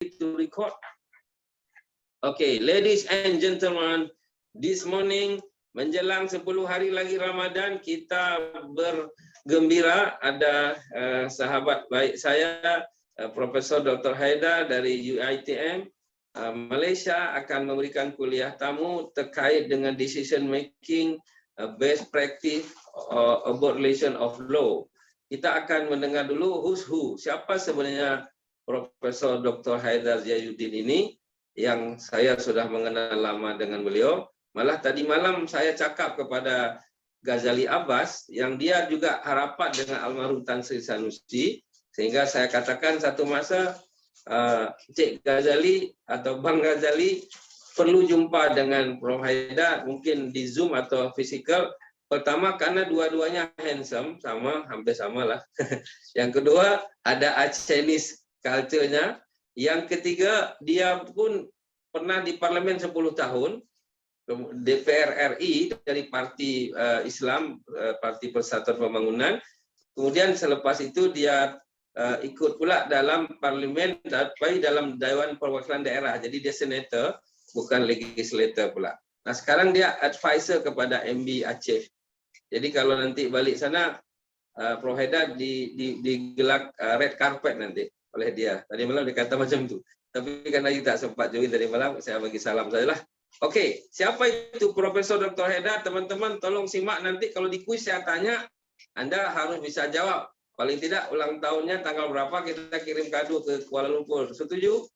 to record? Okay, ladies and gentlemen, this morning menjelang 10 hari lagi Ramadan, kita bergembira ada sahabat baik saya, Profesor Dr. Haidar dari UiTM Malaysia akan memberikan kuliah tamu terkait dengan decision making, best practice abolishment of law. Kita akan mendengar dulu who's who, siapa sebenarnya Profesor Dr. Haidar Ziyauddin ini, yang saya sudah mengenal lama dengan beliau. Malah tadi malam saya cakap kepada Ghazali Abbas yang dia juga harapan dengan almarhum Tan Sri Sanusi, sehingga saya katakan satu masa Cik Ghazali atau Bang Ghazali perlu jumpa dengan Prof. Haidar, mungkin di Zoom atau physical. Pertama karena dua-duanya handsome, hampir sama lah. Yang kedua ada Chinese culture-nya. Yang ketiga dia pun pernah di parlemen 10 tahun, DPR RI dari Parti Islam, Parti Persatuan Pembangunan. Kemudian selepas itu dia ikut pula dalam parlimen, tapi dalam Dewan Perwakilan Daerah. Jadi dia senator, bukan legislator pula. Nah sekarang dia advisor kepada MB Aceh. Jadi kalau nanti balik sana, Prof. Haidar digelak red carpet nanti oleh dia. Tadi malam dia kata macam tu. Tapi karena kita tak sempat join tadi malam, saya bagi salam sajalah. Okey, siapa itu Profesor Dr. Haidar? Teman-teman tolong simak nanti kalau di kuis saya tanya, Anda harus bisa jawab. Paling tidak ulang tahunnya tanggal berapa kita kirim kado ke Kuala Lumpur. Setuju?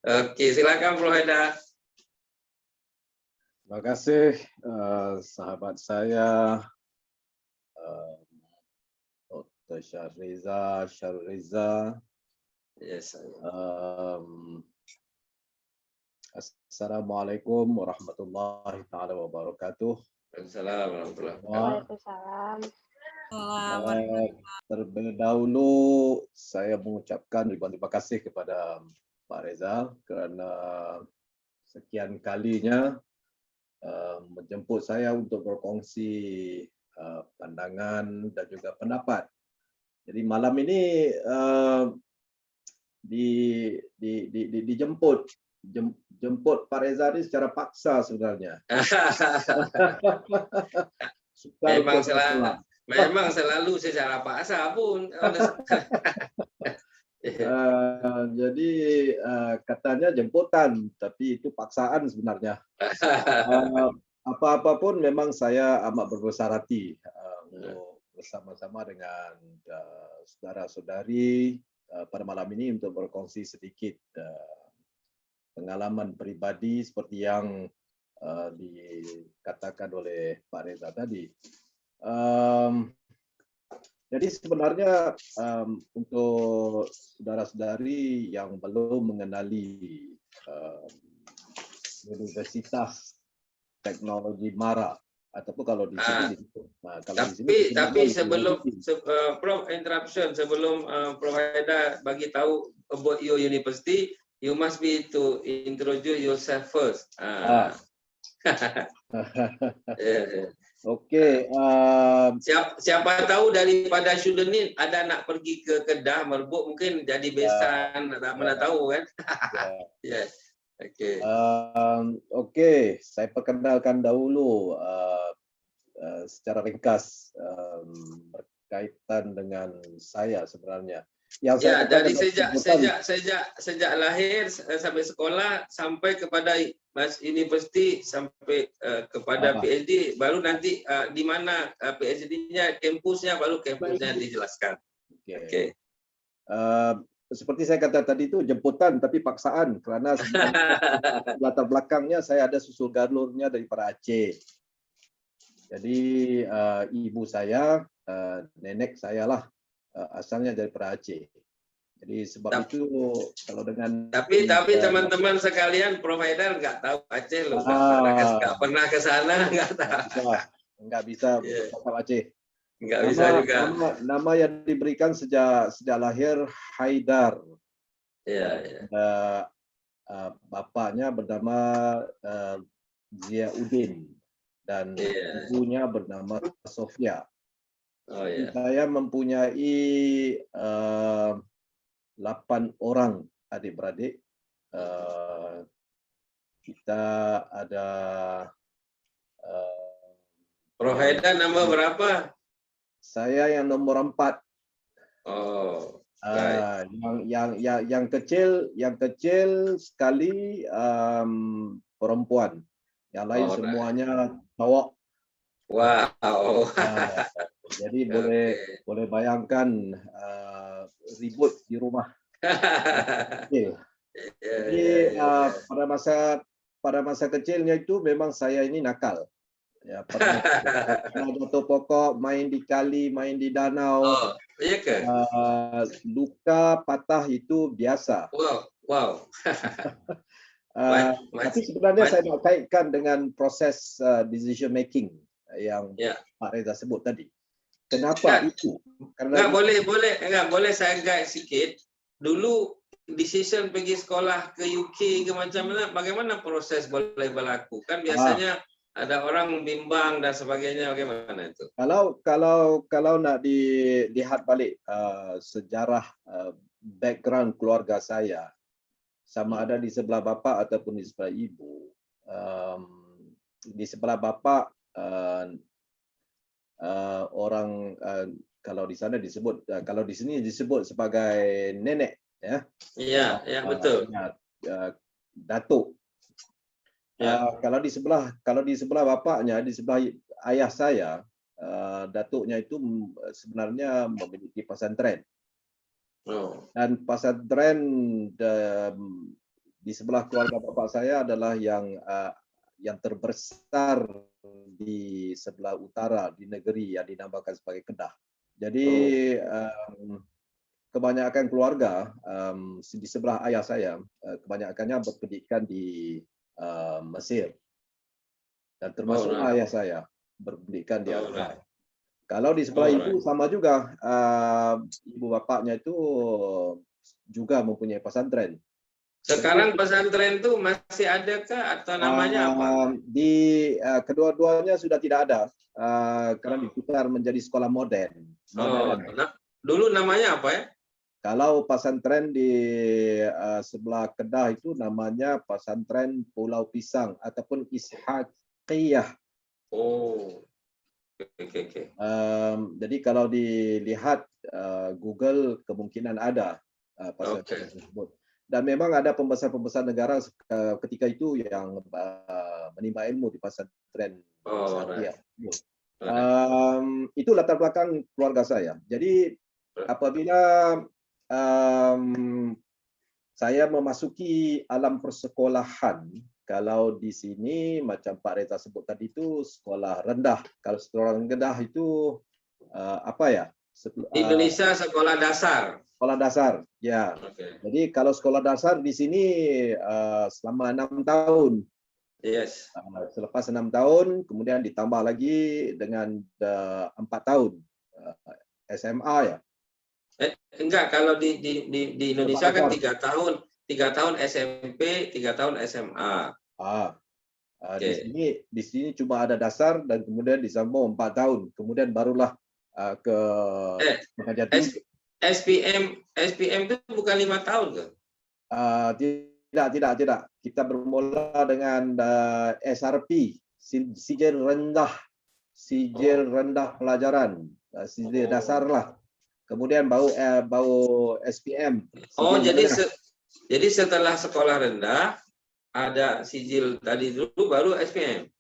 Okey, silakan Prof. Haidar. Terima kasih sahabat saya Dr. Syarriza. Yes. Assalamualaikum warahmatullahi taala wabarakatuh. Waalaikumsalam. Terlebih dahulu saya mengucapkan terima kasih kepada Pak Reza kerana sekian kalinya menjemput saya untuk berkongsi pandangan dan juga pendapat. Jadi malam ini dijemput Pak Reza ini secara paksa sebenarnya. Memang selalu secara paksa pun. Jadi katanya jemputan, tapi itu paksaan sebenarnya. Apa-apa pun memang saya amat berbesar hati untuk bersama-sama dengan saudara-saudari pada malam ini untuk berkongsi sedikit pengalaman pribadi seperti yang dikatakan oleh Pak Reza tadi. Jadi sebenarnya untuk saudara-saudari yang belum mengenali Universitas Teknologi Mara, ataupun kalau di sini tapi sebelum Prof interruption, sebelum Prof Haidar bagi tahu about your university, you must be to introduce yourself first. Okey. Siapa tahu daripada student ni ada nak pergi ke Kedah, Merbuk, mungkin jadi besan, tak pernah tahu kan. Yes. Okey. Okey, saya perkenalkan dahulu secara ringkas berkaitan dengan saya sebenarnya. Yang ya, dari sejak lahir sampai sekolah sampai kepada universiti sampai kepada PhD, baru nanti di mana PhD-nya, kampusnya, baru kampusnya dijelaskan. Okey. Seperti saya kata tadi itu jemputan tapi paksaan kerana latar belakangnya saya ada susul galurnya daripada Aceh. Jadi ibu saya, nenek saya lah asalnya daripada Aceh. Jadi sebab itu kalau dengan tapi teman-teman sekalian, Prof Haidar nggak tahu Aceh loh, nggak pernah ke sana, nggak bisa cakap Aceh. Nggak bisa juga. Nama yang diberikan sejak lahir Haidar. Ya. Bapaknya bernama Ziyauddin dan ibunya bernama Sofia. Oh, ya. Saya mempunyai 8 orang adik-beradik. Kita ada Prof. Haidar nombor berapa? saya yang nomor 4. Oh, baik. Yang kecil sekali perempuan. Yang lain Oh, semuanya cowok. Wow. Jadi Oke. boleh bayangkan ribut di rumah. Kecil. Jadi pada masa kecilnya itu memang saya ini nakal. Ya, pernah jatuh pokok, main di kali, main di danau. Oh, iya ke? Luka patah itu biasa. Wow. Tapi sebenarnya saya nak kaitkan dengan proses decision making yang Pak Reza sebut tadi. Kenapa itu? Karena boleh saya guide sedikit. Dulu decision pergi sekolah ke UK ke macam mana, bagaimana proses boleh berlaku? Kan biasanya ada orang bimbang dan sebagainya, bagaimana itu? Kalau nak dilihat balik sejarah background keluarga saya, sama ada di sebelah bapa ataupun di sebelah ibu. Di sebelah bapa orang kalau di sana disebut, kalau di sini disebut sebagai nenek, ya. Iya, betul. Datuk. Kalau di sebelah bapaknya, di sebelah ayah saya, datuknya itu sebenarnya memiliki pesantren. Dan pesantren di sebelah keluarga bapak saya adalah yang terbesar di sebelah utara di negeri yang dinamakan sebagai Kedah. Jadi kebanyakan keluarga di sebelah ayah saya, kebanyakannya berpendidikan di Mesir, dan termasuk ayah saya berpendidikan di Azhar. Kalau di sebelah ibu sama juga, ibu bapaknya itu juga mempunyai pesantren. Sekarang pesantren itu masih adakah atau namanya apa? Di kedua-duanya sudah tidak ada, karena diputar menjadi sekolah modern. Dulu namanya apa ya? Kalau pesantren di sebelah Kedah itu namanya Pesantren Pulau Pisang ataupun Ishaqiyah. Oh, oke. Jadi kalau dilihat Google, kemungkinan ada pesantren tersebut. Dan memang ada pembesar-pembesar negara ketika itu yang menimba ilmu di pesantren Ishaqiyah. Itu latar belakang keluarga saya. Jadi apabila saya memasuki alam persekolahan, kalau di sini macam Pak Reza sebut tadi itu sekolah rendah. Kalau sekolah rendah itu apa ya? Indonesia sekolah dasar. Sekolah dasar, ya. Jadi kalau sekolah dasar di sini selama 6 tahun. Yes. Selepas 6 tahun, kemudian ditambah lagi dengan 4 tahun SMA, ya. Enggak, kalau di Indonesia kan 3 tahun SMP, 3 tahun SMA. Di sini cuma ada dasar dan kemudian disambung 4 tahun, kemudian barulah ke pengajian tinggi. SPM itu bukan 5 tahun ke? Tidak. Kita bermula dengan SRP, sijil rendah pelajaran, sijil dasar lah. Kemudian bau SPM. Jadi setelah sekolah rendah ada sijil tadi dulu baru SPM.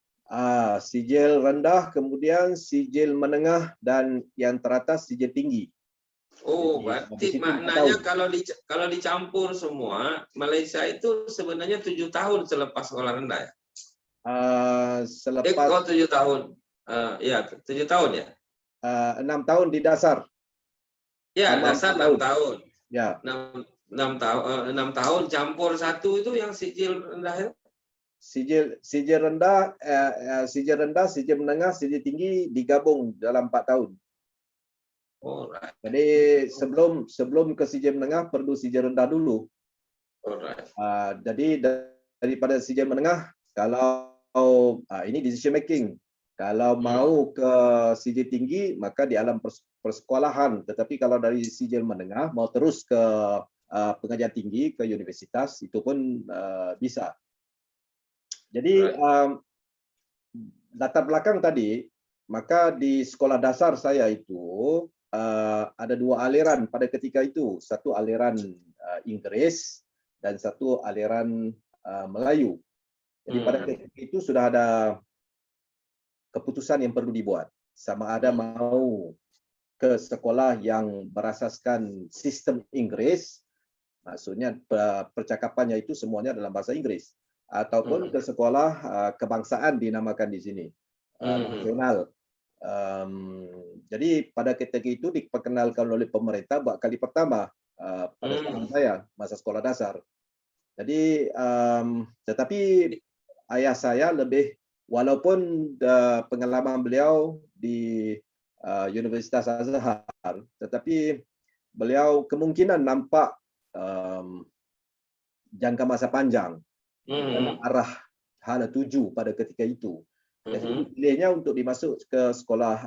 Sijil rendah, kemudian sijil menengah, dan yang teratas sijil tinggi. Oh, berarti maknanya kalau dicampur semua, Malaysia itu sebenarnya 7 tahun selepas sekolah rendah ya? 7 tahun. Ya, 7 tahun ya? 6 tahun di dasar. Ya, dasar 6 tahun. Ya. 6 tahun campur satu itu yang sijil rendah ya? Sijil rendah, sijil menengah, sijil tinggi digabung dalam 4 tahun. Alright. Jadi sebelum ke sijil menengah perlu sijil rendah dulu. Alright. Jadi daripada sijil menengah, kalau ini decision making. Kalau mau ke sijil tinggi, maka di alam persekolahan. Tetapi kalau dari sijil menengah mau terus ke pengajian tinggi ke universitas itu pun bisa. Jadi latar belakang tadi, maka di sekolah dasar saya itu ada 2 aliran pada ketika itu, satu aliran Inggris dan satu aliran Melayu. Jadi pada ketika itu sudah ada keputusan yang perlu dibuat, sama ada mau ke sekolah yang berasaskan sistem Inggris, maksudnya percakapannya itu semuanya dalam bahasa Inggris, ataupun ke sekolah kebangsaan dinamakan di sini, nasional. Jadi pada ketika itu diperkenalkan oleh pemerintah buat kali pertama pada zaman saya masa sekolah dasar. Jadi tetapi ayah saya lebih, walaupun pengalaman beliau di Universitas Azhar, tetapi beliau kemungkinan nampak jangka masa panjang dalam arah hala tuju pada ketika itu. Jadi pilihnya untuk dimasuk ke sekolah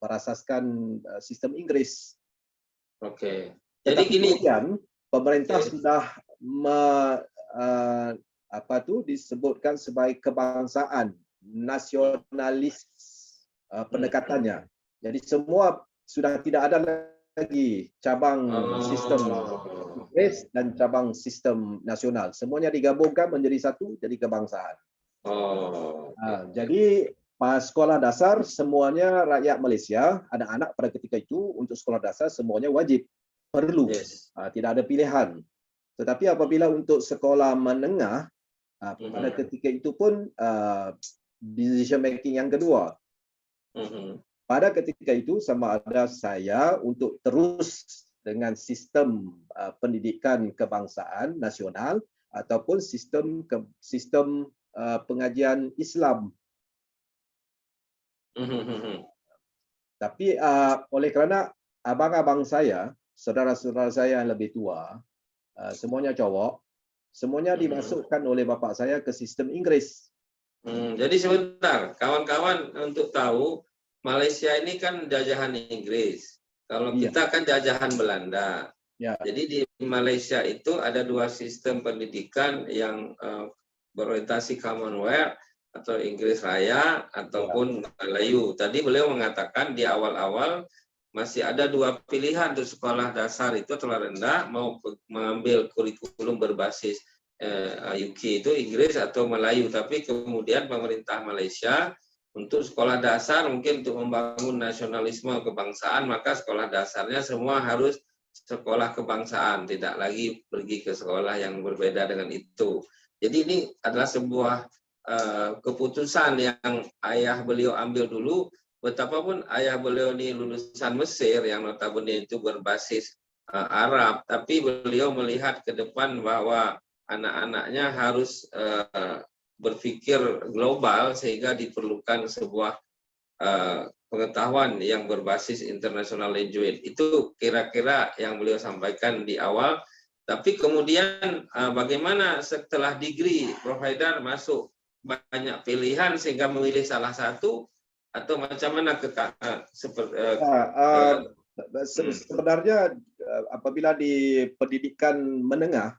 berasaskan sistem Inggris. Oke. Jadi gini, kemudian pemerintah sudah disebutkan sebagai kebangsaan nasionalis pendekatannya. Jadi semua sudah tidak ada lagi cabang sistem Inggris dan cabang sistem nasional. Semuanya digabungkan menjadi satu, jadi kebangsaan. Jadi pas sekolah dasar semuanya rakyat Malaysia, anak-anak pada ketika itu untuk sekolah dasar semuanya wajib, perlu, tidak ada pilihan. Tetapi apabila untuk sekolah menengah, pada ketika itu pun decision making yang kedua. Pada ketika itu sama ada saya untuk terus dengan sistem pendidikan kebangsaan nasional ataupun sistem pengajian Islam. Tapi oleh kerana abang-abang saya, saudara-saudara saya yang lebih tua, semuanya cowok, semuanya dimasukkan oleh bapak saya ke sistem Inggris. Jadi sebentar, kawan-kawan untuk tahu, Malaysia ini kan jajahan Inggris. Kalau kita kan jajahan Belanda. Jadi di Malaysia itu ada 2 sistem pendidikan yang berorientasi Commonwealth atau Inggris Raya ataupun Melayu. Tadi beliau mengatakan di awal-awal masih ada 2 pilihan untuk sekolah dasar itu telah rendah, mau mengambil kurikulum berbasis UK itu Inggris atau Melayu. Tapi kemudian pemerintah Malaysia untuk sekolah dasar mungkin untuk membangun nasionalisme kebangsaan, maka sekolah dasarnya semua harus sekolah kebangsaan, tidak lagi pergi ke sekolah yang berbeda dengan itu. Jadi ini adalah sebuah keputusan yang ayah beliau ambil dulu. Betapapun ayah beliau ini lulusan Mesir yang notabene itu berbasis Arab, tapi beliau melihat ke depan bahwa anak-anaknya harus berpikir global sehingga diperlukan sebuah pengetahuan yang berbasis international language. Itu kira-kira yang beliau sampaikan di awal. Tapi kemudian bagaimana setelah degree Prof. Haidar masuk banyak pilihan sehingga memilih salah satu, atau macam mana sebenarnya apabila di pendidikan menengah,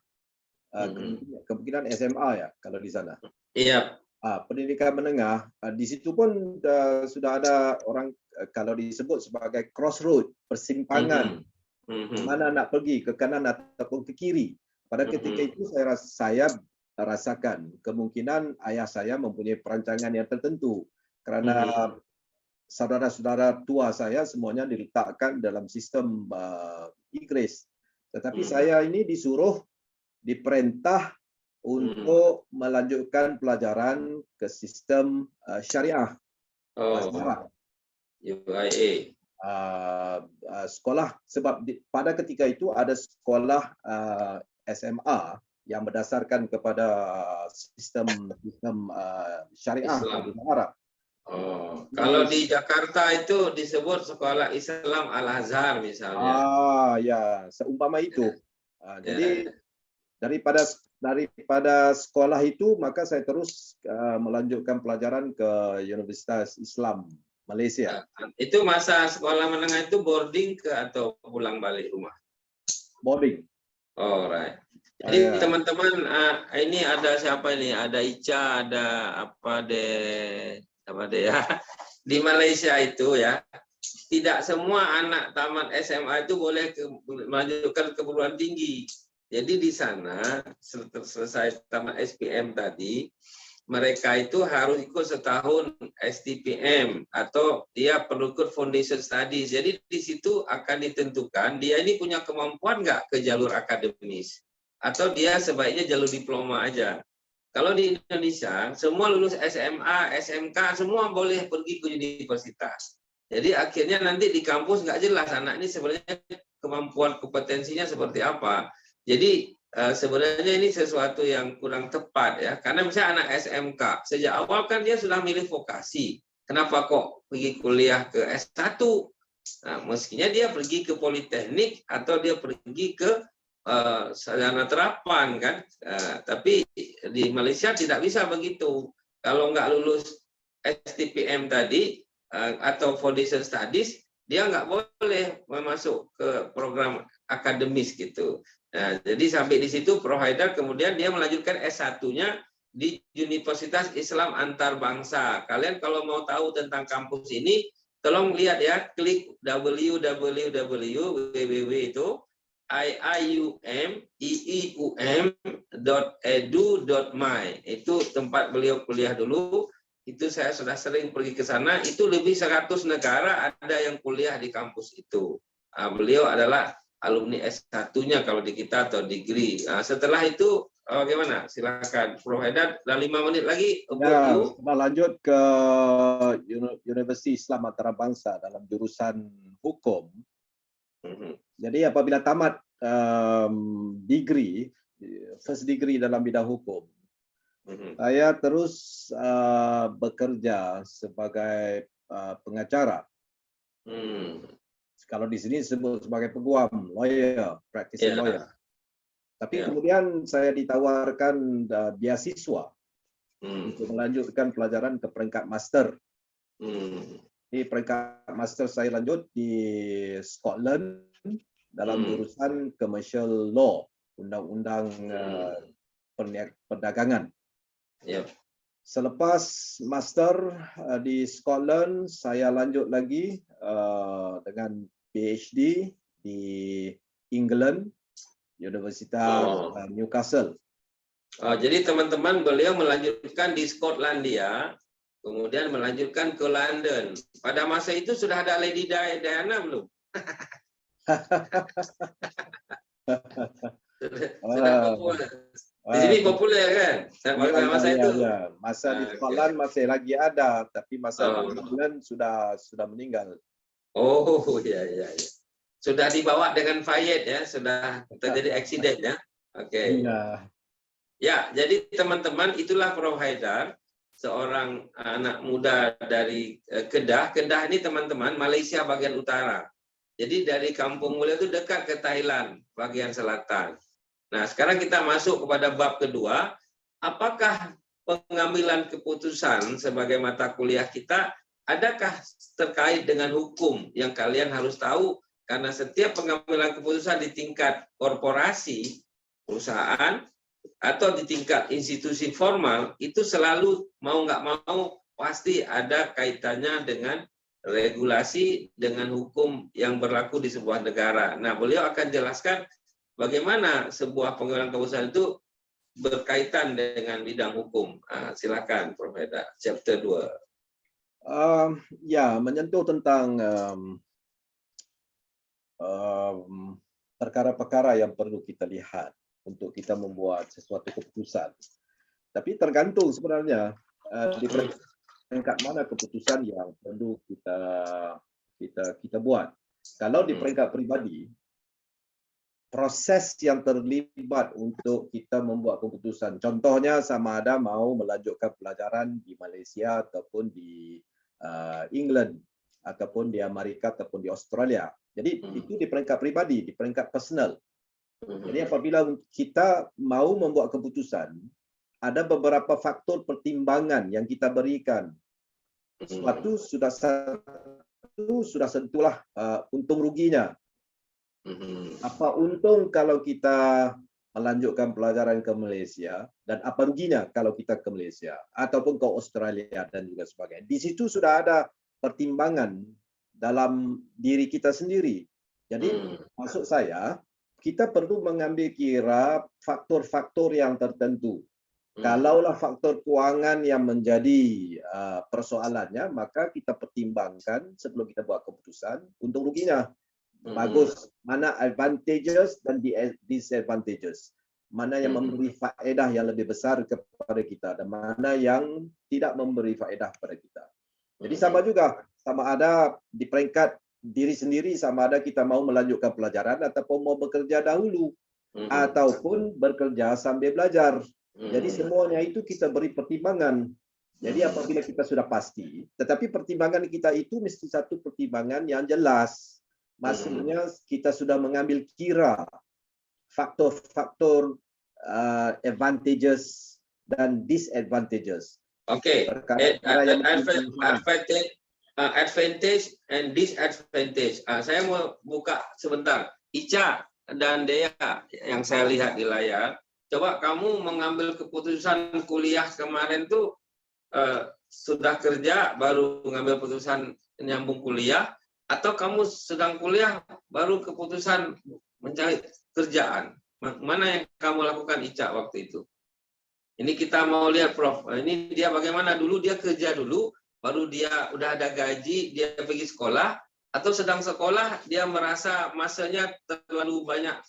kemungkinan SMA ya kalau di sana. Iya. Pendidikan menengah, di situ pun sudah ada orang kalau disebut sebagai crossroad, persimpangan. Mana nak pergi, ke kanan ataupun ke kiri. Pada ketika itu saya rasakan kemungkinan ayah saya mempunyai perancangan yang tertentu. Kerana saudara-saudara tua saya semuanya diletakkan dalam sistem Inggris. Tetapi saya ini diperintah untuk melanjutkan pelajaran ke sistem syariah. UIA. Sekolah, sebab pada ketika itu ada sekolah SMA yang berdasarkan kepada sistem syariah di Arab. Kalau di Jakarta itu disebut sekolah Islam Al-Azhar misalnya. Ya, seumpama itu. Jadi daripada sekolah itu maka saya terus melanjutkan pelajaran ke Universitas Islam Malaysia. Itu masa sekolah menengah itu boarding ke atau pulang balik rumah? Boarding. Alright. Jadi Ya. teman-teman, ini ada siapa ini? Ada Ica, ada apa deh ya di Malaysia itu ya. Tidak semua anak tamat SMA itu boleh melanjutkan ke perguruan tinggi. Jadi di sana selesai tamat SPM tadi, mereka itu harus ikut setahun STPM atau dia perlu ikut foundation studies. Jadi di situ akan ditentukan dia ini punya kemampuan nggak ke jalur akademis atau dia sebaiknya jalur diploma aja. Kalau di Indonesia semua lulus SMA, SMK semua boleh pergi ke universitas. Jadi akhirnya nanti di kampus nggak jelas anak ini sebenarnya kemampuan kompetensinya seperti apa. Jadi sebenarnya ini sesuatu yang kurang tepat ya, karena misalnya anak SMK sejak awal kan dia sudah milih vokasi. Kenapa kok pergi kuliah ke S1? Nah, mestinya dia pergi ke politeknik atau dia pergi ke sarjana terapan kan. Tapi di Malaysia tidak bisa begitu. Kalau nggak lulus STPM tadi atau foundation studies, dia nggak boleh masuk ke program akademis gitu. Nah, jadi sampai di situ provider kemudian dia melanjutkan S1-nya di Universitas Islam Antarbangsa. Kalian kalau mau tahu tentang kampus ini, tolong lihat ya, klik www itu iium.edu.my. Itu tempat beliau kuliah dulu. Itu saya sudah sering pergi ke sana. Itu lebih 100 negara ada yang kuliah di kampus itu. Beliau adalah alumni S1-nya kalau di kita atau degree. Setelah itu bagaimana? Silakan Prof. Haidar, dan 5 menit lagi. Ya, kita lanjut ke Universiti Islam Antarabangsa dalam jurusan hukum. Jadi apabila tamat degree, first degree dalam bidang hukum, saya terus bekerja sebagai pengacara. Kalau di sini disebut sebagai peguam, lawyer, practicing lawyer. Tapi kemudian saya ditawarkan beasiswa untuk melanjutkan pelajaran ke peringkat master. Di peringkat master saya lanjut di Scotland dalam jurusan commercial law, undang-undang perdagangan. Selepas master di Scotland, saya lanjut lagi dengan PhD di England, Universitas Newcastle. Jadi teman-teman, beliau melanjutkan di Skotlandia, kemudian melanjutkan ke London. Pada masa itu sudah ada Lady Diana belum? Sudah populer. Di sini populer kan? Pada masa itu. Masa di Scotland masih lagi ada, tapi masa di England sudah meninggal. Oh iya. Sudah dibawa dengan Fayed ya, sudah terjadi accident ya. Oke. Ya, jadi teman-teman, itulah Prof. Haidar, seorang anak muda dari Kedah. Kedah ini teman-teman, Malaysia bagian utara. Jadi dari kampung beliau itu dekat ke Thailand, bagian selatan. Nah, sekarang kita masuk kepada bab kedua. Apakah pengambilan keputusan sebagai mata kuliah kita, adakah terkait dengan hukum yang kalian harus tahu? Karena setiap pengambilan keputusan di tingkat korporasi, perusahaan, atau di tingkat institusi formal, itu selalu mau nggak mau pasti ada kaitannya dengan regulasi, dengan hukum yang berlaku di sebuah negara. Nah, beliau akan jelaskan bagaimana sebuah pengambilan keputusan itu berkaitan dengan bidang hukum. Silakan, Prof. Haidar, chapter 2. Ya, menyentuh tentang perkara-perkara yang perlu kita lihat untuk kita membuat sesuatu keputusan. Tapi tergantung sebenarnya di peringkat mana keputusan yang perlu kita buat. Kalau di peringkat pribadi, proses yang terlibat untuk kita membuat keputusan. Contohnya sama ada mau melanjutkan pelajaran di Malaysia ataupun di England ataupun di Amerika ataupun di Australia. Jadi itu di peringkat pribadi, di peringkat personal. Jadi apabila kita mau membuat keputusan, ada beberapa faktor pertimbangan yang kita berikan. Suatu sudah sentuhlah untung ruginya. Apa untung kalau kita melanjutkan pelajaran ke Malaysia dan apa ruginya kalau kita ke Malaysia ataupun ke Australia dan juga sebagainya. Di situ sudah ada pertimbangan dalam diri kita sendiri. Jadi maksud saya kita perlu mengambil kira faktor-faktor yang tertentu. Kalaulah faktor keuangan yang menjadi persoalannya, maka kita pertimbangkan sebelum kita buat keputusan untung ruginya. Bagus, mana advantages dan disadvantages, mana yang memberi faedah yang lebih besar kepada kita dan mana yang tidak memberi faedah kepada kita. Jadi sama juga, sama ada di peringkat diri sendiri, sama ada kita mau melanjutkan pelajaran ataupun mau bekerja dahulu ataupun bekerja sambil belajar. Jadi semuanya itu kita beri pertimbangan. Jadi apabila kita sudah pasti, tetapi pertimbangan kita itu mesti satu pertimbangan yang jelas. Maksudnya kita sudah mengambil kira faktor-faktor advantages dan disadvantages. Oke, advantage and disadvantage. Saya mau buka sebentar. Ica dan Dea yang saya lihat di layar, coba kamu mengambil keputusan kuliah kemarin tuh sudah kerja baru mengambil keputusan nyambung kuliah, atau kamu sedang kuliah baru keputusan mencari kerjaan? Mana yang kamu lakukan, Ica, waktu itu? Ini kita mau lihat, Prof. Ini dia bagaimana dulu, dia kerja dulu, baru dia udah ada gaji, dia pergi sekolah, atau sedang sekolah, dia merasa masanya terlalu banyak,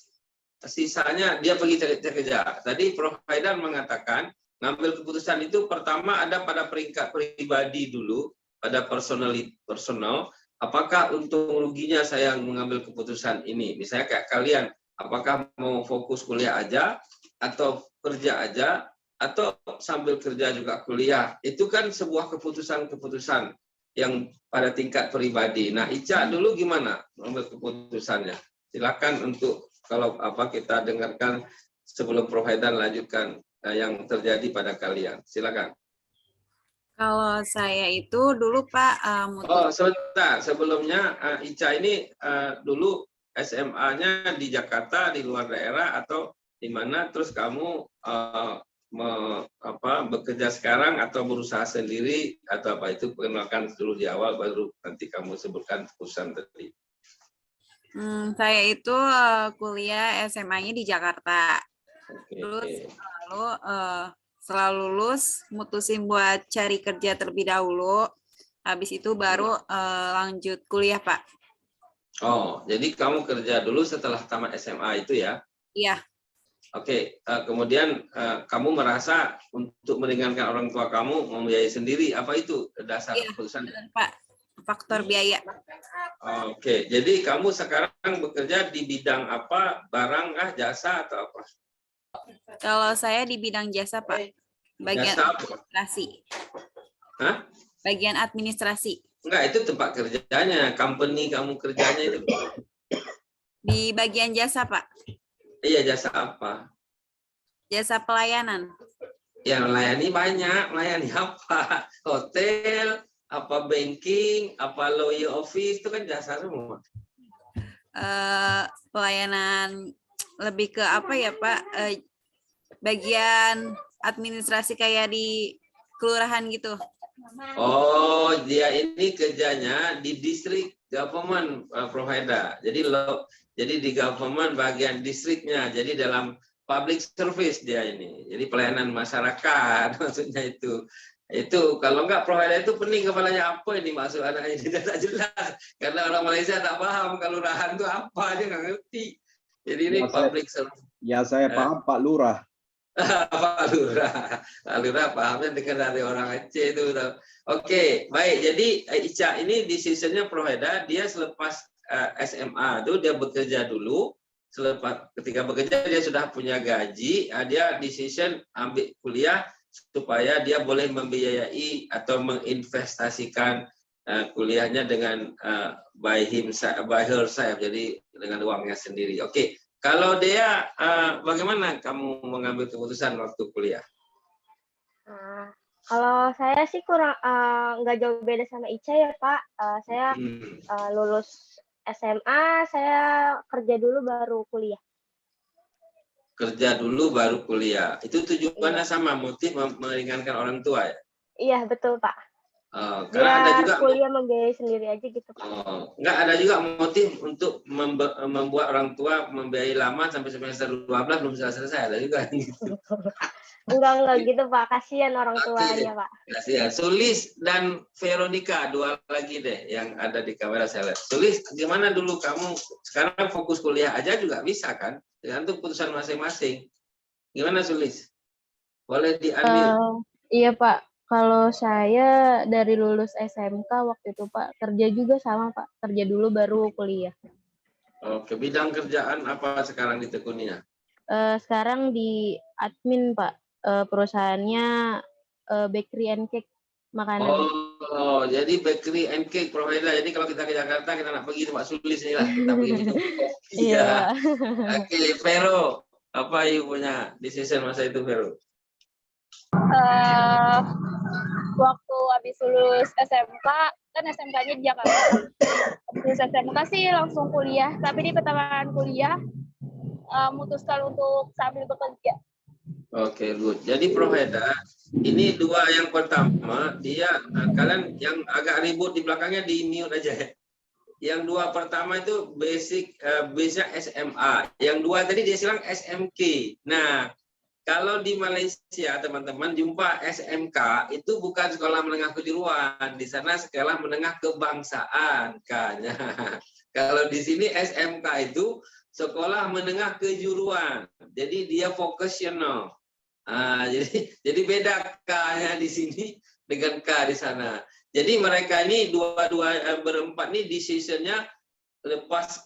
sisanya dia pergi cari kerja. Tadi Prof. Haidan mengatakan, ngambil keputusan itu pertama ada pada peringkat pribadi dulu, pada personal, apakah untung ruginya saya mengambil keputusan ini? Misalnya kayak kalian, apakah mau fokus kuliah aja, atau kerja aja, atau sambil kerja juga kuliah? Itu kan sebuah keputusan-keputusan yang pada tingkat pribadi. Nah, Ica dulu gimana mengambil keputusannya? Silakan untuk kalau kita dengarkan sebelum Prof. Haidan lanjutkan yang terjadi pada kalian. Silakan. Kalau saya itu dulu Pak, sebentar. Sebelumnya Ica ini dulu SMA-nya di Jakarta, di luar daerah, atau di mana? Terus kamu bekerja sekarang atau berusaha sendiri atau apa? Itu perkenalkan dulu di awal, baru nanti kamu sebutkan keputusan tadi. Saya itu kuliah SMA-nya di Jakarta. Terus setelah lulus mutusin buat cari kerja terlebih dahulu. Habis itu baru lanjut kuliah, Pak. Oh, jadi kamu kerja dulu setelah tamat SMA itu ya? Iya. Oke, kemudian kamu merasa untuk meringankan orang tua kamu membiayai sendiri, apa itu dasar keputusan? Pak, faktor biaya. Oke, jadi kamu sekarang bekerja di bidang apa? Barang kah, jasa atau apa? Kalau saya di bidang jasa, Pak. Bagian jasa administrasi. Hah? Bagian administrasi. Enggak, itu tempat kerjanya, company kamu kerjanya itu. Di bagian jasa, Pak. Iya, jasa apa? Jasa pelayanan. Ya, melayani banyak. Melayani apa? Hotel, apa banking, apa lawyer office, itu kan jasa semua. Pelayanan lebih ke apa ya, Pak? Bagian administrasi kayak di kelurahan gitu. Oh, dia ini kerjanya di distrik government provider. Jadi di government bagian distriknya. Jadi dalam public service dia ini. Jadi pelayanan masyarakat maksudnya itu. Itu kalau enggak provider itu pening kepalanya, apa ini maksud anaknya, tidak jelas. Karena orang Malaysia tak paham kelurahan itu apa, dia nggak ngerti. Jadi ini public service. Ya saya paham Pak Lurah. Pak Lurah pahamnya dekat dari orang Aceh itu. Oke, baik. Jadi Ica ini decisionnya provider, dia selepas SMA itu dia bekerja dulu. Ketika bekerja dia sudah punya gaji, dia decision ambil kuliah supaya dia boleh membiayai atau menginvestasikan kuliahnya dengan by herself, jadi dengan uangnya sendiri. Oke. Kalau Dea, bagaimana kamu mengambil keputusan waktu kuliah? Kalau saya sih kurang nggak jauh beda sama Ica ya Pak. Saya lulus SMA saya kerja dulu baru kuliah. Kerja dulu baru kuliah. Itu tujuannya sama, motif meringankan orang tua ya? Iya, betul, Pak. Karena ada Biar juga kuliah membiayai sendiri aja gitu, Pak. enggak, ada juga motif untuk membuat orang tua membiayai lama sampai semester 12 belum selesai. Ada juga gitu. Enggak gitu, Pak. Kasihan orang Oke. tuanya, Pak. Kasihan. Sulis dan Veronica, dua lagi deh yang ada di kamera saya lihat. Sulis, gimana dulu kamu sekarang fokus kuliah aja juga bisa kan? Tergantung keputusan masing-masing. Gimana Sulis? Boleh diambil. Iya Pak, kalau saya dari lulus SMK waktu itu Pak, kerja juga sama Pak, kerja dulu baru kuliah. Oke, bidang kerjaan apa sekarang ditekuninya? Sekarang di admin Pak, perusahaannya bakery and cake makanan. Oh, jadi bakery and cake provider. Jadi kalau kita ke Jakarta, kita nak pergi tempat Sulis ni lah. Kita pergi minum kopi. Iya. Oke, Vero, apa you punya decision masa itu, Vero? Waktu habis lulus SMK, kan SMK-nya di Jakarta. Lulus SMK sih langsung kuliah, tapi di pertengahan kuliah memutuskan untuk sambil bekerja. Oke, good. Jadi provider, ini dua yang pertama, dia kalian yang agak ribut di belakangnya di mute aja ya. Yang dua pertama itu base-nya SMA. Yang dua tadi dia bilang SMK. Nah, kalau di Malaysia, teman-teman, jumpa SMK itu bukan sekolah menengah kejuruan. Di sana sekolah menengah kebangsaan. Kayaknya. Kalau di sini SMK itu sekolah menengah kejuruan. Jadi dia vocational. Jadi beda K-nya di sini dengan K di sana. Jadi mereka ini dua-dua berempat ini decision-nya lepas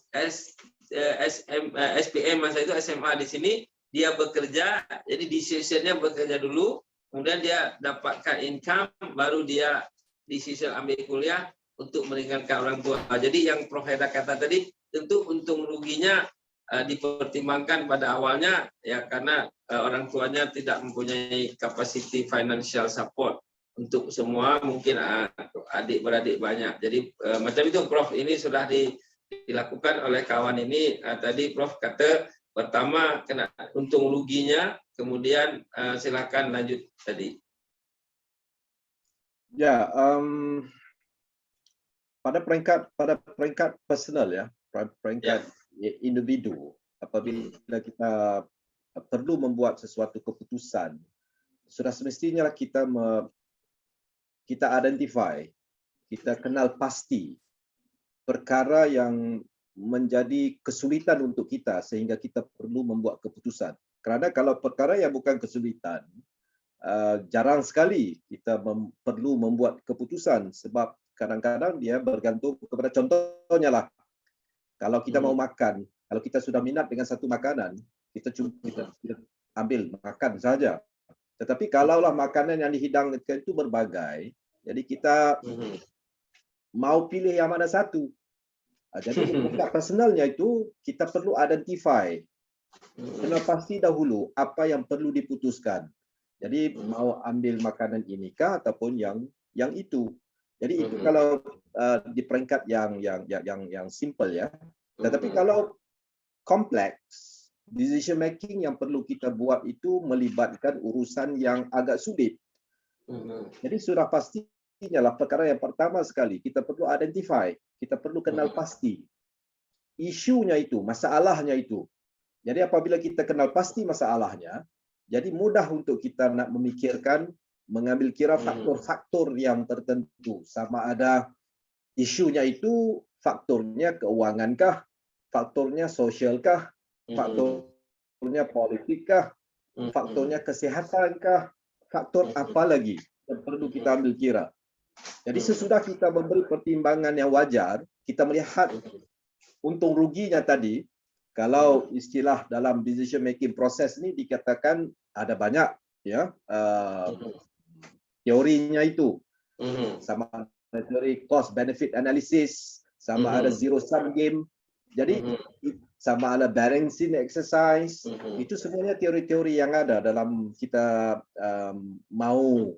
SPM masa itu SMA di sini. Dia bekerja, jadi decision-nya bekerja dulu, kemudian dia dapatkan income, baru dia decision ambil kuliah untuk meringankan orang tua. Jadi yang Prof. Heda kata tadi, tentu untung ruginya dipertimbangkan pada awalnya, ya karena orang tuanya tidak mempunyai capacity financial support untuk semua, mungkin adik-beradik banyak. Jadi macam itu Prof, ini sudah dilakukan oleh kawan ini. Tadi Prof kata, pertama kena untung ruginya, kemudian silakan lanjut tadi. Ya, pada peringkat personal ya, peringkat individu, apabila kita perlu membuat sesuatu keputusan, sudah semestinya kita identify, kita kenal pasti perkara yang menjadi kesulitan untuk kita sehingga kita perlu membuat keputusan. Kerana kalau perkara yang bukan kesulitan, jarang sekali kita perlu membuat keputusan sebab kadang-kadang dia bergantung kepada contohnya lah. Kalau kita mau makan, kalau kita sudah minat dengan satu makanan, kita ambil makan saja. Tetapi kalaulah makanan yang dihidangkan itu berbagai, jadi kita mau pilih yang mana satu. Jadi untuk personalnya itu kita perlu identify, kena pasti dahulu apa yang perlu diputuskan. Jadi mau ambil makanan ini kah ataupun yang itu. Jadi itu kalau di peringkat yang simple ya. Tetapi kalau kompleks, decision making yang perlu kita buat itu melibatkan urusan yang agak sulit. Jadi sudah pastinya lah perkara yang pertama sekali kita perlu identify. Kita perlu kenal pasti isunya itu, masalahnya itu. Jadi apabila kita kenal pasti masalahnya, jadi mudah untuk kita nak memikirkan, mengambil kira faktor-faktor yang tertentu. Sama ada isunya itu faktornya keuangankah, faktornya sosialkah, faktornya politikkah, faktornya kesehatankah, faktor apa lagi yang perlu kita ambil kira. Jadi sesudah kita memberi pertimbangan yang wajar, kita melihat untung ruginya tadi. Kalau istilah dalam decision making proses ini dikatakan ada banyak ya teorinya itu. Sama ada teori cost benefit analysis, sama ada zero sum game. Jadi sama ada balancing exercise. Mhm. Itu semuanya teori-teori yang ada dalam kita mau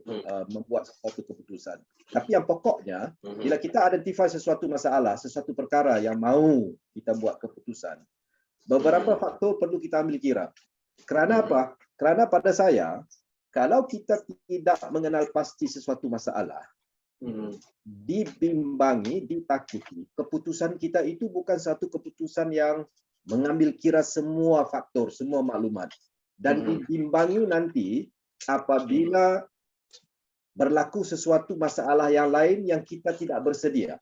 membuat sesuatu keputusan. Tapi yang pokoknya, bila kita identify sesuatu masalah, sesuatu perkara yang mau kita buat keputusan, beberapa faktor perlu kita ambil kira. Kerana apa? Kerana pada saya, kalau kita tidak mengenal pasti sesuatu masalah, dibimbangi, ditakuti, keputusan kita itu bukan satu keputusan yang mengambil kira semua faktor, semua maklumat. Dan dibimbangi nanti apabila berlaku sesuatu masalah yang lain yang kita tidak bersedia.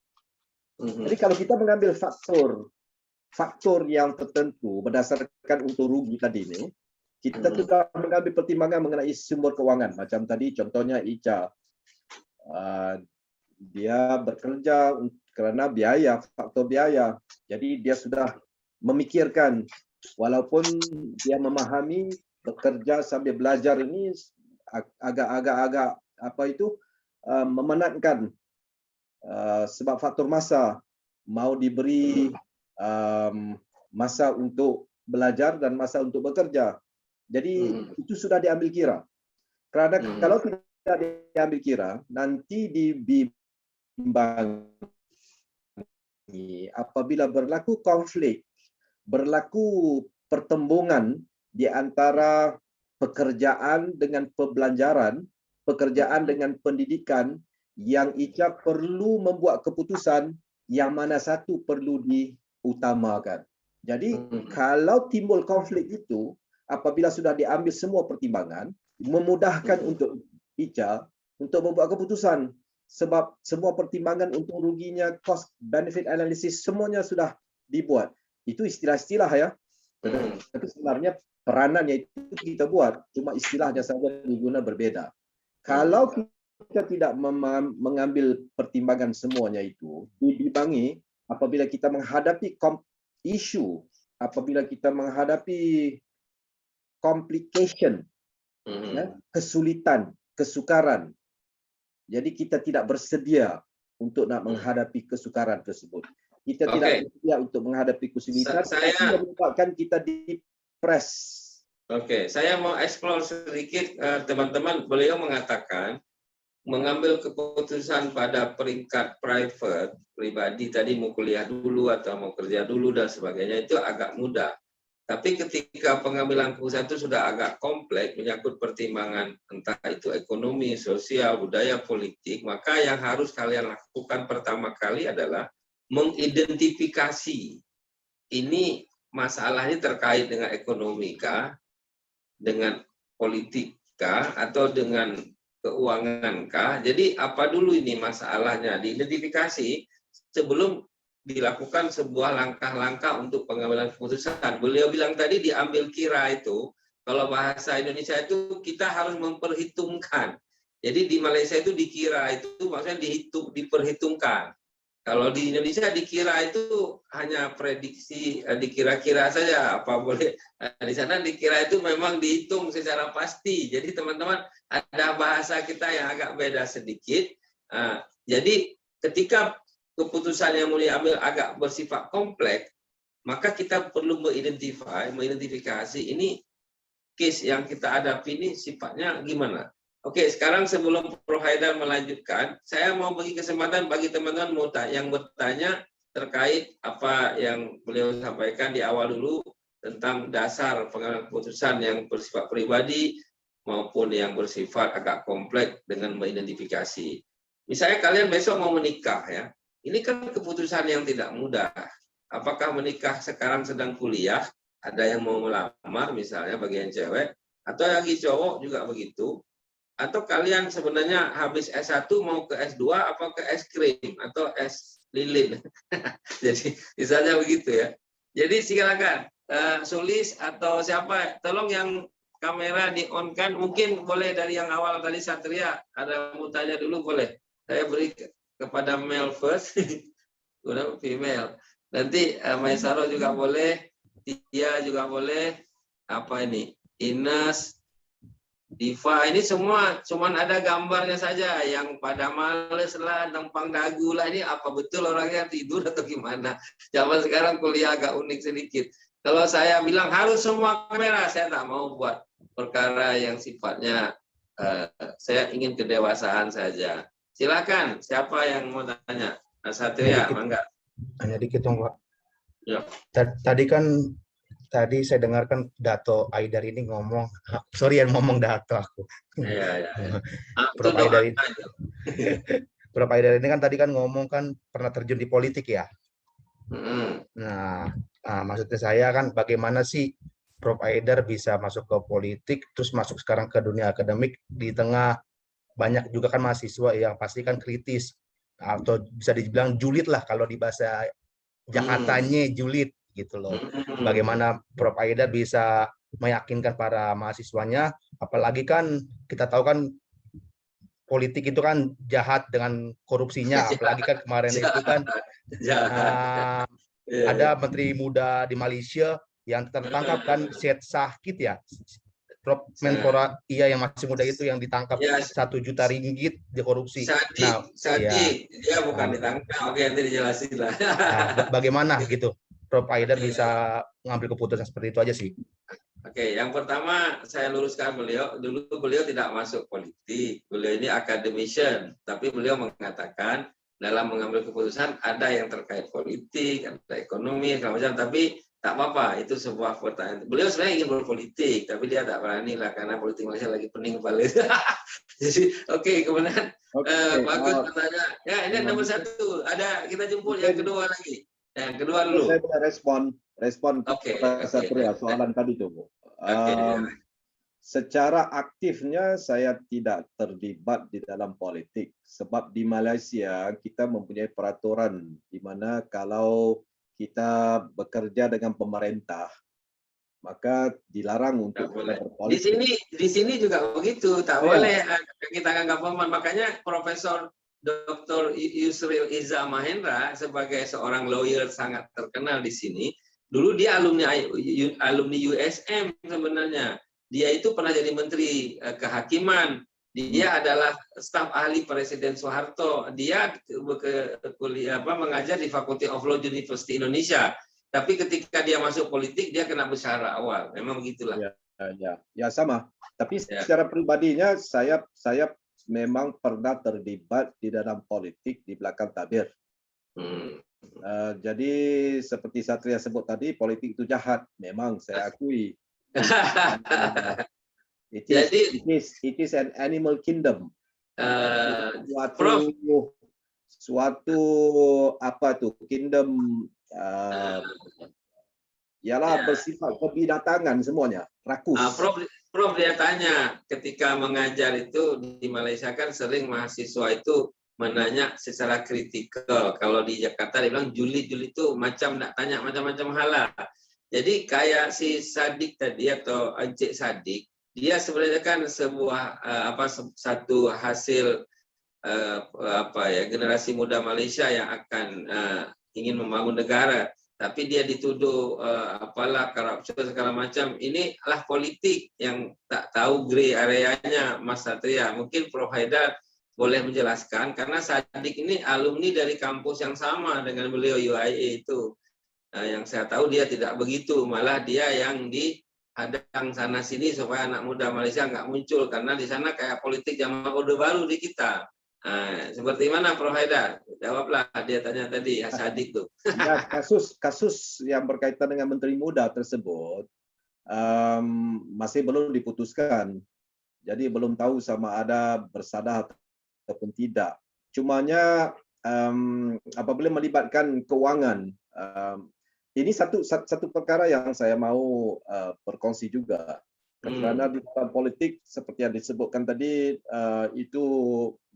Jadi kalau kita mengambil faktor yang tertentu berdasarkan untung rugi tadi ini, kita sudah mengambil pertimbangan mengenai sumber keuangan. Macam tadi contohnya Ica, dia bekerja kerana biaya, faktor biaya. Jadi dia sudah memikirkan, walaupun dia memahami bekerja sambil belajar ini agak memenatkan sebab faktor masa, mau diberi masa untuk belajar dan masa untuk bekerja. Jadi itu sudah diambil kira. Kerana kalau tidak diambil kira, nanti dibimbangi apabila berlaku konflik, berlaku pertembungan di antara pekerjaan dengan pembelajaran, pekerjaan dengan pendidikan, yang Ica perlu membuat keputusan yang mana satu perlu diutamakan. Jadi kalau timbul konflik itu, apabila sudah diambil semua pertimbangan, memudahkan untuk Ica untuk membuat keputusan. Sebab semua pertimbangan untung ruginya, cost benefit analysis, semuanya sudah dibuat. Itu istilah-istilah ya. Tapi sebenarnya peranannya itu kita buat, cuma istilahnya saja diguna berbeda. Kalau kita tidak mengambil pertimbangan semuanya itu, dibimbangi apabila kita menghadapi isu, apabila kita menghadapi complication, kesulitan, kesukaran. Jadi kita tidak bersedia untuk nak menghadapi kesukaran tersebut. Kita tidak bersedia untuk menghadapi kesulitan, itu menyebabkan kita depres. Oke, saya mau explore sedikit, teman-teman. Beliau mengatakan mengambil keputusan pada peringkat private, pribadi, tadi mau kuliah dulu atau mau kerja dulu dan sebagainya, itu agak mudah. Tapi ketika pengambilan keputusan itu sudah agak kompleks, menyangkut pertimbangan entah itu ekonomi, sosial, budaya, politik, maka yang harus kalian lakukan pertama kali adalah mengidentifikasi ini masalahnya terkait dengan ekonomi kah, dengan politik kah, atau dengan keuangan kah. Jadi apa dulu ini masalahnya, diidentifikasi sebelum dilakukan sebuah langkah-langkah untuk pengambilan keputusan. Beliau bilang tadi diambil kira itu, kalau bahasa Indonesia itu kita harus memperhitungkan. Jadi di Malaysia itu dikira itu maksudnya diperhitungkan. Kalau di Indonesia dikira itu hanya prediksi, dikira-kira saja. Apa boleh di sana dikira itu memang dihitung secara pasti. Jadi teman-teman ada bahasa kita yang agak beda sedikit. Jadi ketika keputusan yang mau diambil agak bersifat kompleks, maka kita perlu mengidentifikasi ini case yang kita hadapi ini sifatnya gimana. Oke, sekarang sebelum Prof. Haidar melanjutkan, saya mau bagi kesempatan bagi teman-teman yang bertanya terkait apa yang beliau sampaikan di awal dulu tentang dasar pengambilan keputusan yang bersifat pribadi maupun yang bersifat agak kompleks dengan mengidentifikasi. Misalnya kalian besok mau menikah ya. Ini kan keputusan yang tidak mudah. Apakah menikah sekarang sedang kuliah, ada yang mau melamar misalnya bagian cewek, atau lagi cowok juga begitu, atau kalian sebenarnya habis S1 mau ke S2 apa ke es krim atau es lilin. Jadi misalnya begitu ya. Jadi silakan Sulis atau siapa, tolong yang kamera di-on-kan, mungkin boleh dari yang awal tadi Satria, ada mau tanya dulu boleh. Saya beri kepada male first, udah female. Nanti Maisaro juga boleh, Tia juga boleh. Apa ini? Ines, Diva, ini semua cuman ada gambarnya saja. Yang pada males lah, nempang dagu lah. Ini apa betul orangnya tidur atau gimana? Zaman sekarang kuliah agak unik sedikit. Kalau saya bilang harus semua kamera, saya tak mau buat perkara yang sifatnya saya ingin kedewasaan saja. Silakan, siapa yang mau tanya? Mas Satria, mangga. Hanya dikit dong, Pak. Ya. Tadi saya dengarkan Dato Aidar ini ngomong, sorry yang ngomong Dato aku. Ya. Prof Aidar ini kan tadi kan ngomong kan pernah terjun di politik ya. Nah, maksudnya saya kan bagaimana sih Prof Aidar bisa masuk ke politik, terus masuk sekarang ke dunia akademik di tengah banyak juga kan mahasiswa yang pasti kan kritis atau bisa dibilang julid lah kalau di bahasa Jakartanya julid gitu loh. Bagaimana Prof Aidar bisa meyakinkan para mahasiswanya, apalagi kan kita tahu kan politik itu kan jahat dengan korupsinya, apalagi kan kemarin itu kan ada menteri muda di Malaysia yang tertangkap kan, Syed Sakit ya, Prof Menpora yang masih muda itu yang ditangkap 1 juta ringgit di korupsi. Dia bukan ditangkap, oke nanti dijelasin lah. Bagaimana gitu Prof Aidar bisa mengambil keputusan seperti itu aja sih. Oke, yang pertama saya luruskan dulu beliau tidak masuk politik, beliau ini academician, tapi beliau mengatakan dalam mengambil keputusan ada yang terkait politik, ada ekonomi, segala macam, tapi tak apa-apa, itu sebuah pertanyaan. Beliau sebenarnya ingin berpolitik, tapi dia tak berani lah karena politik Malaysia lagi pening kepala. Jadi, oke, kemudian bagus pertanyaan. Ya, ini nomor 1. Ada kita jemput yang kedua lagi. Yang kedua dulu. Saya boleh respon Satria soalan tadi tuh, Bu. Secara aktifnya saya tidak terlibat di dalam politik sebab di Malaysia kita mempunyai peraturan di mana kalau kita bekerja dengan pemerintah maka dilarang untuk berpolitik. Di sini juga begitu, tak boleh kita anggap pemerintah. Makanya Profesor Dr. Yusril Iza Mahendra sebagai seorang lawyer sangat terkenal di sini. Dulu dia alumni USM sebenarnya. Dia itu pernah jadi menteri kehakiman. Dia adalah staf ahli Presiden Soeharto. Dia mengajar di Faculty of Law University Indonesia. Tapi ketika dia masuk politik, dia kena bersyarat awal. Memang begitulah. Ya sama. Tapi secara pribadinya saya memang pernah terlibat di dalam politik di belakang tabir. Jadi seperti Satria sebut tadi, politik itu jahat. Memang saya akui. It is an animal kingdom. Suatu apa tuh kingdom ialah bersifat kebinatangan semuanya, rakus. Prof dia tanya ketika mengajar itu di Malaysia kan sering mahasiswa itu menanya secara kritikal. Kalau di Jakarta dia bilang julid itu macam nak tanya macam-macam hal lah. Jadi kayak si Sadik tadi atau Encik Sadik, dia sebenarnya kan sebuah satu hasil generasi muda Malaysia yang akan ingin membangun negara, tapi dia dituduh korupsi segala macam. Ini adalah politik yang tak tahu grey areanya, Mas Satria. Mungkin Prof Haidar boleh menjelaskan karena Sadik ini alumni dari kampus yang sama dengan beliau UIA itu. Yang saya tahu dia tidak begitu, malah dia yang dihadang sana sini supaya anak muda Malaysia nggak muncul karena di sana kayak politik zaman Orde Baru di kita. Seperti mana Prof Haidar? Jawablah, dia tanya tadi Sadik tuh. Ya, kasus yang berkaitan dengan Menteri Muda tersebut masih belum diputuskan. Jadi belum tahu sama ada bersalah ataupun tidak. Cumanya apabila melibatkan keuangan, ini satu perkara yang saya mau berkongsi juga. Karena di dalam politik seperti yang disebutkan tadi itu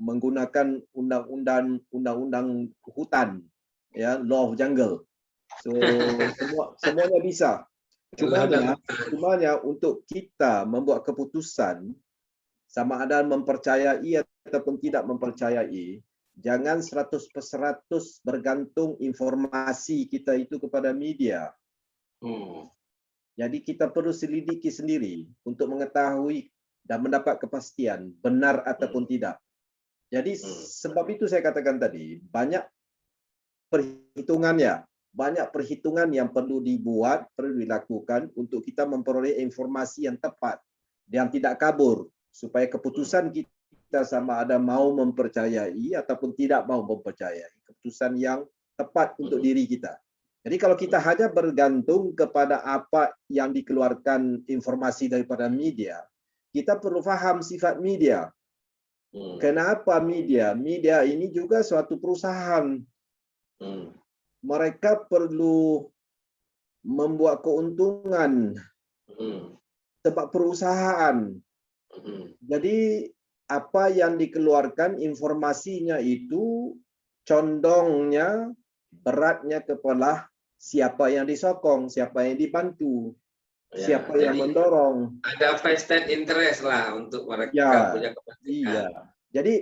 menggunakan undang-undang hutan, ya, law of jungle. So semuanya bisa. Cumanya untuk kita membuat keputusan sama ada mempercayai ataupun tidak mempercayai, jangan 100% bergantung informasi kita itu kepada media. Jadi kita perlu selidiki sendiri untuk mengetahui dan mendapat kepastian benar ataupun tidak. Jadi sebab itu saya katakan tadi, banyak perhitungannya banyak perhitungan yang perlu dibuat, perlu dilakukan untuk kita memperoleh informasi yang tepat yang tidak kabur, supaya keputusan kita sama ada mau mempercayai ataupun tidak mau mempercayai, keputusan yang tepat untuk diri kita. Jadi kalau kita hanya bergantung kepada apa yang dikeluarkan informasi daripada media, kita perlu faham sifat media. Kenapa media? Media ini juga suatu perusahaan. Mereka perlu membuat keuntungan sebab perusahaan. Jadi apa yang dikeluarkan informasinya itu condongnya, beratnya kepada siapa yang disokong, siapa yang dibantu, siapa yang mendorong. Ada vested interest lah untuk mereka punya kepentingan. Iya. Jadi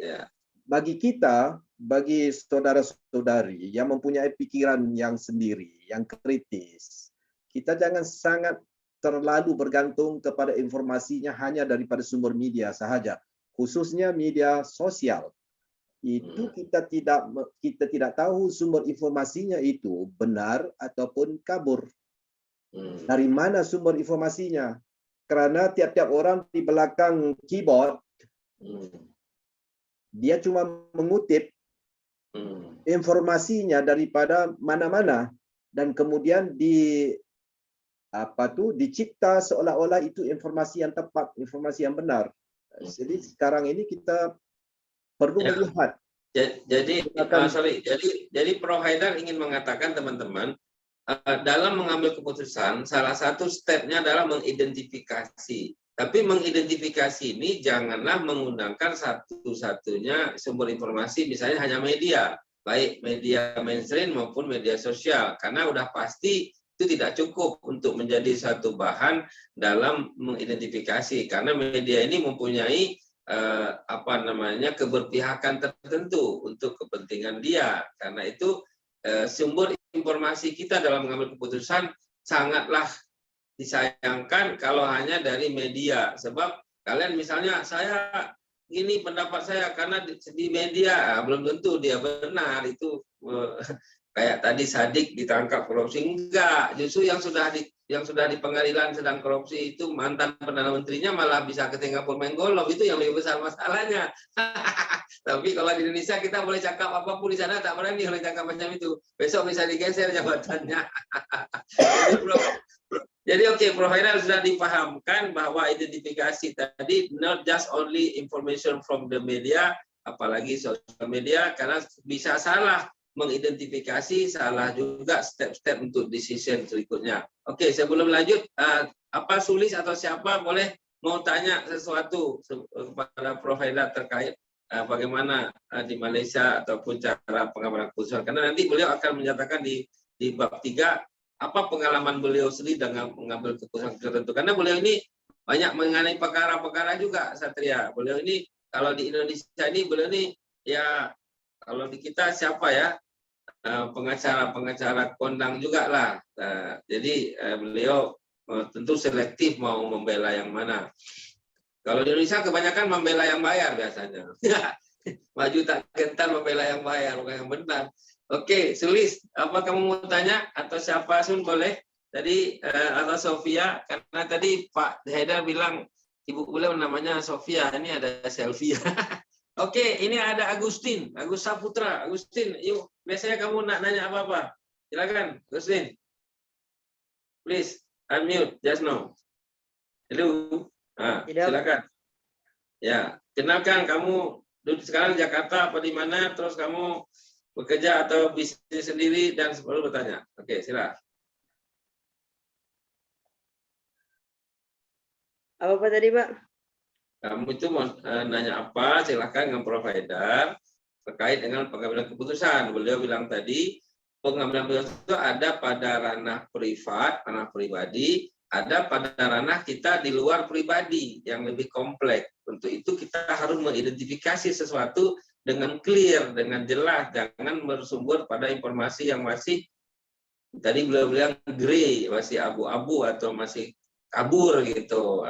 bagi kita, bagi saudara-saudari yang mempunyai pikiran yang sendiri, yang kritis, kita jangan sangat terlalu bergantung kepada informasinya hanya daripada sumber media sahaja, khususnya media sosial. Itu kita tidak tahu sumber informasinya itu benar ataupun kabur. Dari mana sumber informasinya? Karena tiap-tiap orang di belakang keyboard dia cuma mengutip informasinya daripada mana-mana dan kemudian dicipta seolah-olah itu informasi yang tepat, informasi yang benar. Jadi sekarang ini kita perlu melihat. Jadi Prof. Haidar ingin mengatakan teman-teman, dalam mengambil keputusan, salah satu stepnya adalah mengidentifikasi. Tapi mengidentifikasi ini janganlah menggunakan satu-satunya sumber informasi, misalnya hanya media, baik media mainstream maupun media sosial, karena udah pasti itu tidak cukup untuk menjadi satu bahan dalam mengidentifikasi, karena media ini mempunyai keberpihakan tertentu untuk kepentingan dia. Karena itu sumber informasi kita dalam mengambil keputusan sangatlah disayangkan kalau hanya dari media. Sebab kalian misalnya, saya ini pendapat saya karena di media, belum tentu dia benar. Itu kayak tadi Sadik ditangkap korupsi, enggak. Justru yang sudah di pengadilan sedang korupsi itu mantan Perdana Menterinya malah bisa ke Singapura main golf, itu yang lebih besar masalahnya. Tapi kalau di Indonesia kita boleh cakap apapun, di sana tak berani boleh cakap macam itu. Besok bisa digeser jabatannya. Jadi Prof. Haidar sudah dipahamkan bahwa identifikasi tadi not just only information from the media, apalagi sosial media, karena bisa salah mengidentifikasi, salah juga step-step untuk decision berikutnya. Oke, sebelum lanjut, Sulis atau siapa boleh mau tanya sesuatu kepada Prof. Haidar terkait bagaimana di Malaysia ataupun cara pengambilan keputusan. Karena nanti beliau akan menyatakan di bab 3 apa pengalaman beliau sendiri dengan mengambil keputusan tertentu. Karena beliau ini banyak mengenai perkara-perkara juga, Satria. Beliau ini kalau di Indonesia ini beliau ini ya, kalau di kita siapa ya, pengacara kondang juga lah. Jadi beliau tentu selektif mau membela yang mana. Kalau di Indonesia kebanyakan membela yang bayar biasanya. Maju tak gentar membela yang bayar, bukan yang benar. Oke, Sulis, apa kamu mau tanya? Atau siapa Sun boleh? Tadi atau Sofia, karena tadi Pak Haidar bilang ibu beliau namanya Sofia, ini ada Selvia. Oke, ini ada Agustin, Agus Saputra. Agustin, yuk, biasanya kamu nak nanya apa-apa. Silakan, Agustin. Please, unmute, just now. Hello. Silakan. Ya, kenalkan kamu sekarang di Jakarta apa di mana, terus kamu bekerja atau bisnis sendiri dan sebelum bertanya. Oke, silakan. Apa tadi, Pak? Kamu itu mau nanya apa, silakan dengan Prof. Haidar terkait dengan pengambilan keputusan. Beliau bilang tadi, pengambilan keputusan itu ada pada ranah privat, ranah pribadi, ada pada ranah kita di luar pribadi yang lebih kompleks. Untuk itu kita harus mengidentifikasi sesuatu dengan clear, dengan jelas, jangan bersumber pada informasi yang masih tadi beliau bilang gray, masih abu-abu atau masih kabur gitu.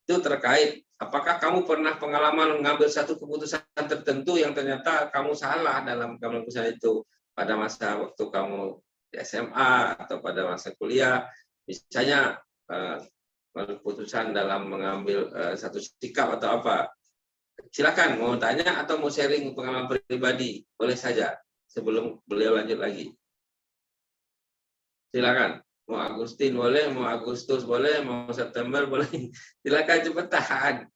Itu terkait apakah kamu pernah pengalaman mengambil satu keputusan tertentu yang ternyata kamu salah dalam mengambil keputusan itu pada masa waktu kamu di SMA atau pada masa kuliah, misalnya keputusan dalam mengambil satu sikap atau apa. Silakan mau tanya atau mau sharing pengalaman pribadi, boleh saja sebelum beliau lanjut lagi. Silakan. Mau Agustin boleh, mau Agustus boleh, mau September boleh. Silakan cepetan.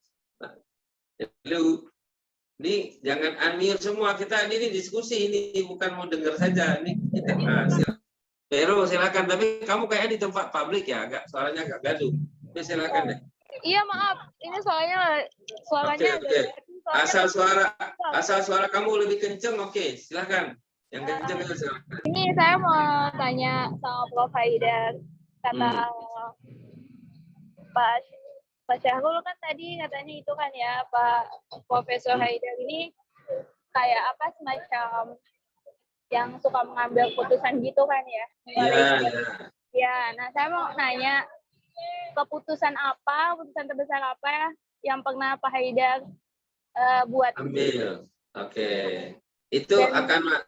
Lalu ini jangan unmute semua, kita ini diskusi, ini bukan mau dengar saja. Ini kita Vero silakan, tapi kamu kayaknya di tempat publik ya, suaranya agak gaduh. Oke, silakan deh. Iya maaf, ini suaranya Oke. Asal suara kamu lebih kenceng, oke, silakan. Yang kenceng itu silakan. Ini saya mau tanya sama Prof. Haidar. Kata Pak Syahrul kan tadi katanya itu kan ya, Pak Profesor Haidar ini kayak apa semacam yang suka mengambil keputusan gitu kan ya. Ya, nah saya mau nanya keputusan terbesar apa yang pernah Pak Haidar buat? Ambil. Oke. Itu dan akan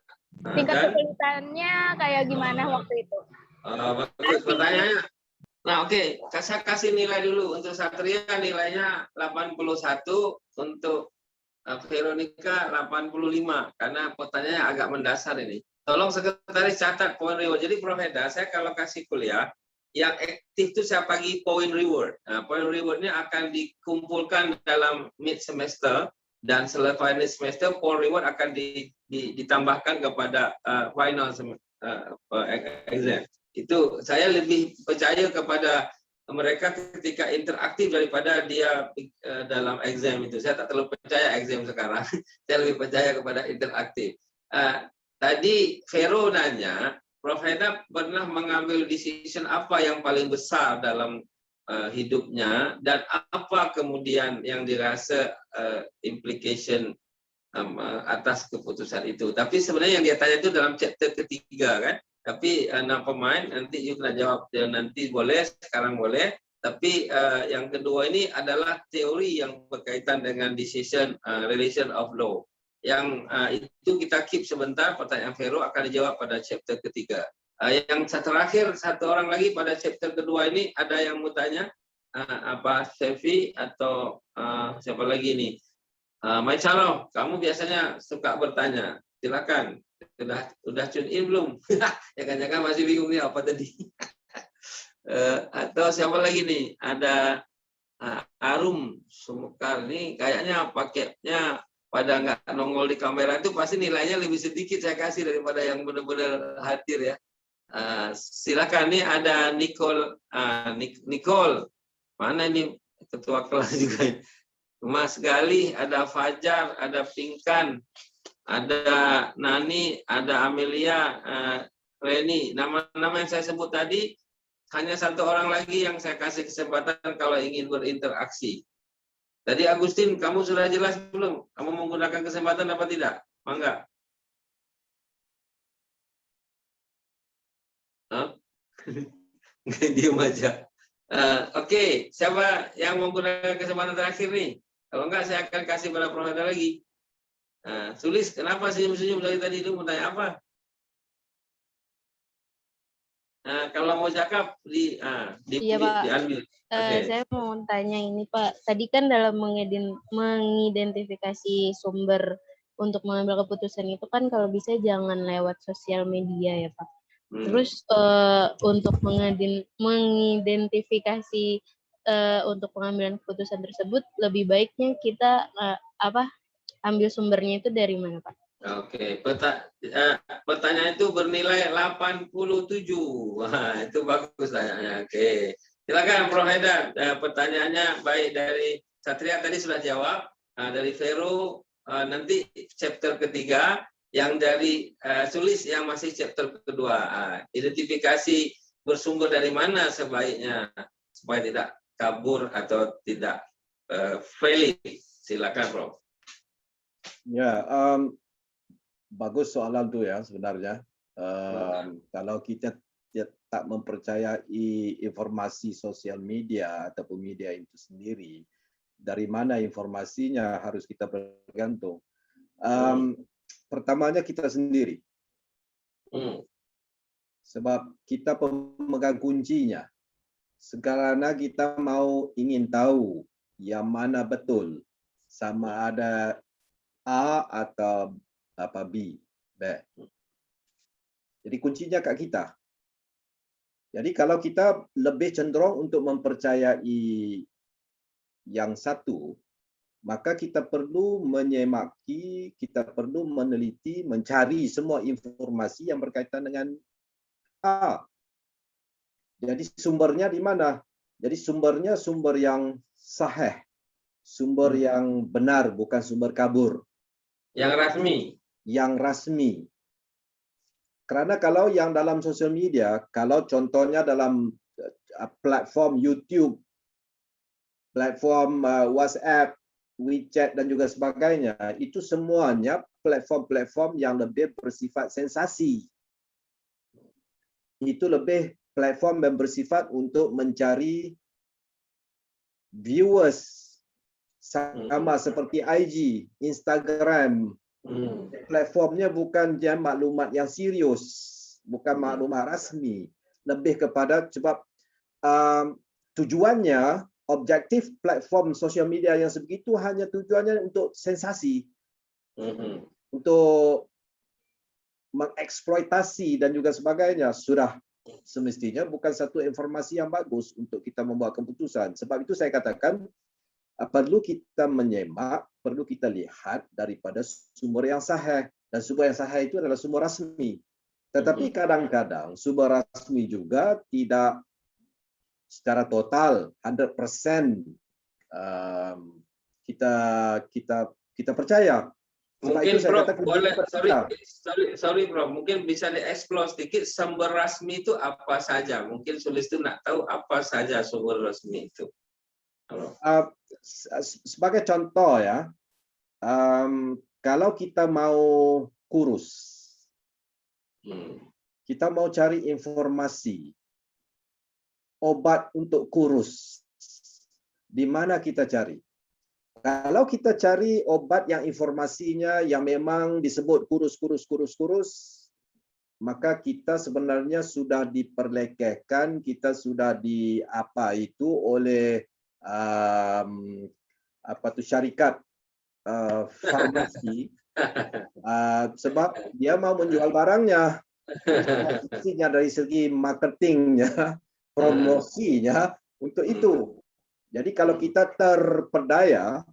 tingkat kesulitannya kayak gimana waktu itu? Bagus pertanyaannya. Nah, oke, saya kasih nilai dulu. Untuk Satria nilainya 81, untuk Veronica 85, karena pertanyaannya agak mendasar ini. Tolong sekretaris catat point reward. Jadi Prof. Haidar, saya kalau kasih kuliah, yang aktif itu saya bagi point reward. Nah, point rewardnya akan dikumpulkan dalam mid semester, dan setelah semester point reward akan ditambahkan kepada final exam. Itu saya lebih percaya kepada mereka ketika interaktif daripada dia dalam exam itu. Saya tak terlalu percaya exam sekarang. Saya lebih percaya kepada interaktif. Tadi Vero nanya, Prof. Haidar pernah mengambil decision apa yang paling besar dalam hidupnya, dan apa kemudian yang dirasa implication atas keputusan itu. Tapi sebenarnya yang dia tanya itu dalam chapter ketiga kan. Tapi pemain nanti you kena jawab nanti boleh, sekarang boleh. Tapi yang kedua ini adalah teori yang berkaitan dengan decision relation of law. Yang itu kita keep sebentar, pertanyaan Vero akan dijawab pada chapter ketiga. Yang terakhir, satu orang lagi pada chapter kedua ini, ada yang mau tanya? Apa Sevi atau siapa lagi nih? Maicalo, kamu biasanya suka bertanya. Silakan. Udah tune in belum? Jangan-jangan masih bingung nih apa tadi. Atau siapa lagi nih? Ada Arum Sumukar nih, kayaknya paketnya pada nggak nongol di kamera itu pasti nilainya lebih sedikit saya kasih daripada yang benar-benar hadir ya. Silakan nih, ada Nicole. Mana ini ketua kelas juga? Mas Galih, ada Fajar, ada Pinkan, ada Nani, ada Amelia, Reni. Nama-nama yang saya sebut tadi, hanya satu orang lagi yang saya kasih kesempatan kalau ingin berinteraksi. Tadi Agustin, kamu sudah jelas belum? Kamu menggunakan kesempatan apa tidak? Mangga. Diam aja. Oke, siapa yang menggunakan kesempatan terakhir nih? Kalau enggak, saya akan kasih pada Prof. Haidar lagi. Sulis, kenapa senyum-senyum dari tadi itu? Mau tanya apa? Kalau mau cakap, Iya, Pak. diambil. Okay. Saya mau tanya ini, Pak. Tadi kan dalam mengidentifikasi sumber untuk mengambil keputusan itu kan kalau bisa jangan lewat sosial media ya, Pak. Terus untuk mengidentifikasi untuk pengambilan keputusan tersebut, lebih baiknya kita ambil sumbernya itu dari mana, Pak? Oke, pertanyaan itu bernilai 87. Wah, itu bagus tanyanya. Oke, silakan Prof. Haidar. Pertanyaannya baik dari Satria tadi sudah jawab, dari Vero nanti chapter ketiga, yang dari Sulis yang masih chapter kedua. Identifikasi bersumber dari mana sebaiknya supaya tidak kabur atau tidak valid. Silakan, Prof. Ya, bagus soalan tuh ya sebenarnya. Kalau kita tak mempercayai informasi sosial media ataupun media itu sendiri, dari mana informasinya harus kita bergantung. Pertamanya kita sendiri. Sebab kita pemegang kuncinya. Sekarang kita ingin tahu yang mana betul, sama ada A atau B. Jadi kuncinya kat kita. Jadi kalau kita lebih cenderung untuk mempercayai yang satu, maka kita perlu menyemaki, kita perlu meneliti, mencari semua informasi yang berkaitan dengan A. Jadi sumbernya di mana? Jadi sumbernya sumber yang sahih, sumber yang benar, bukan sumber kabur. Yang rasmi. Yang rasmi. Karena kalau yang dalam sosial media, kalau contohnya dalam platform YouTube, platform WhatsApp, WeChat dan juga sebagainya, itu semuanya platform-platform yang lebih bersifat sensasi. Itu lebih platform yang bersifat untuk mencari viewers, sama seperti IG, Instagram. Platformnya bukan maklumat yang serius, bukan maklumat rasmi, lebih kepada sebab tujuannya, objektif platform sosial media yang sebegitu hanya tujuannya untuk sensasi, untuk mengeksploitasi dan juga sebagainya. Sudah semestinya bukan satu informasi yang bagus untuk kita membuat keputusan. Sebab itu saya katakan perlu kita menyemak, perlu kita lihat daripada sumber yang sahih. Dan sumber yang sahih itu adalah sumber rasmi. Tetapi kadang-kadang sumber rasmi juga tidak secara total 100% kita percaya. Sebab Mungkin itu saya Prof, katakan boleh, sorry Prof, mungkin bisa dieksplor sedikit sumber rasmi itu apa saja? Mungkin Sulis itu nak tahu apa saja sumber rasmi itu. Sebagai contoh ya, kalau kita mau kurus, kita mau cari informasi obat untuk kurus, di mana kita cari? Kalau kita cari obat yang informasinya yang memang disebut kurus, maka kita sebenarnya sudah diperlekehkan, kita sudah oleh syarikat farmasi, sebab dia mau menjual barangnya. Dari segi marketingnya, promosinya untuk itu. Jadi kalau kita terpedaya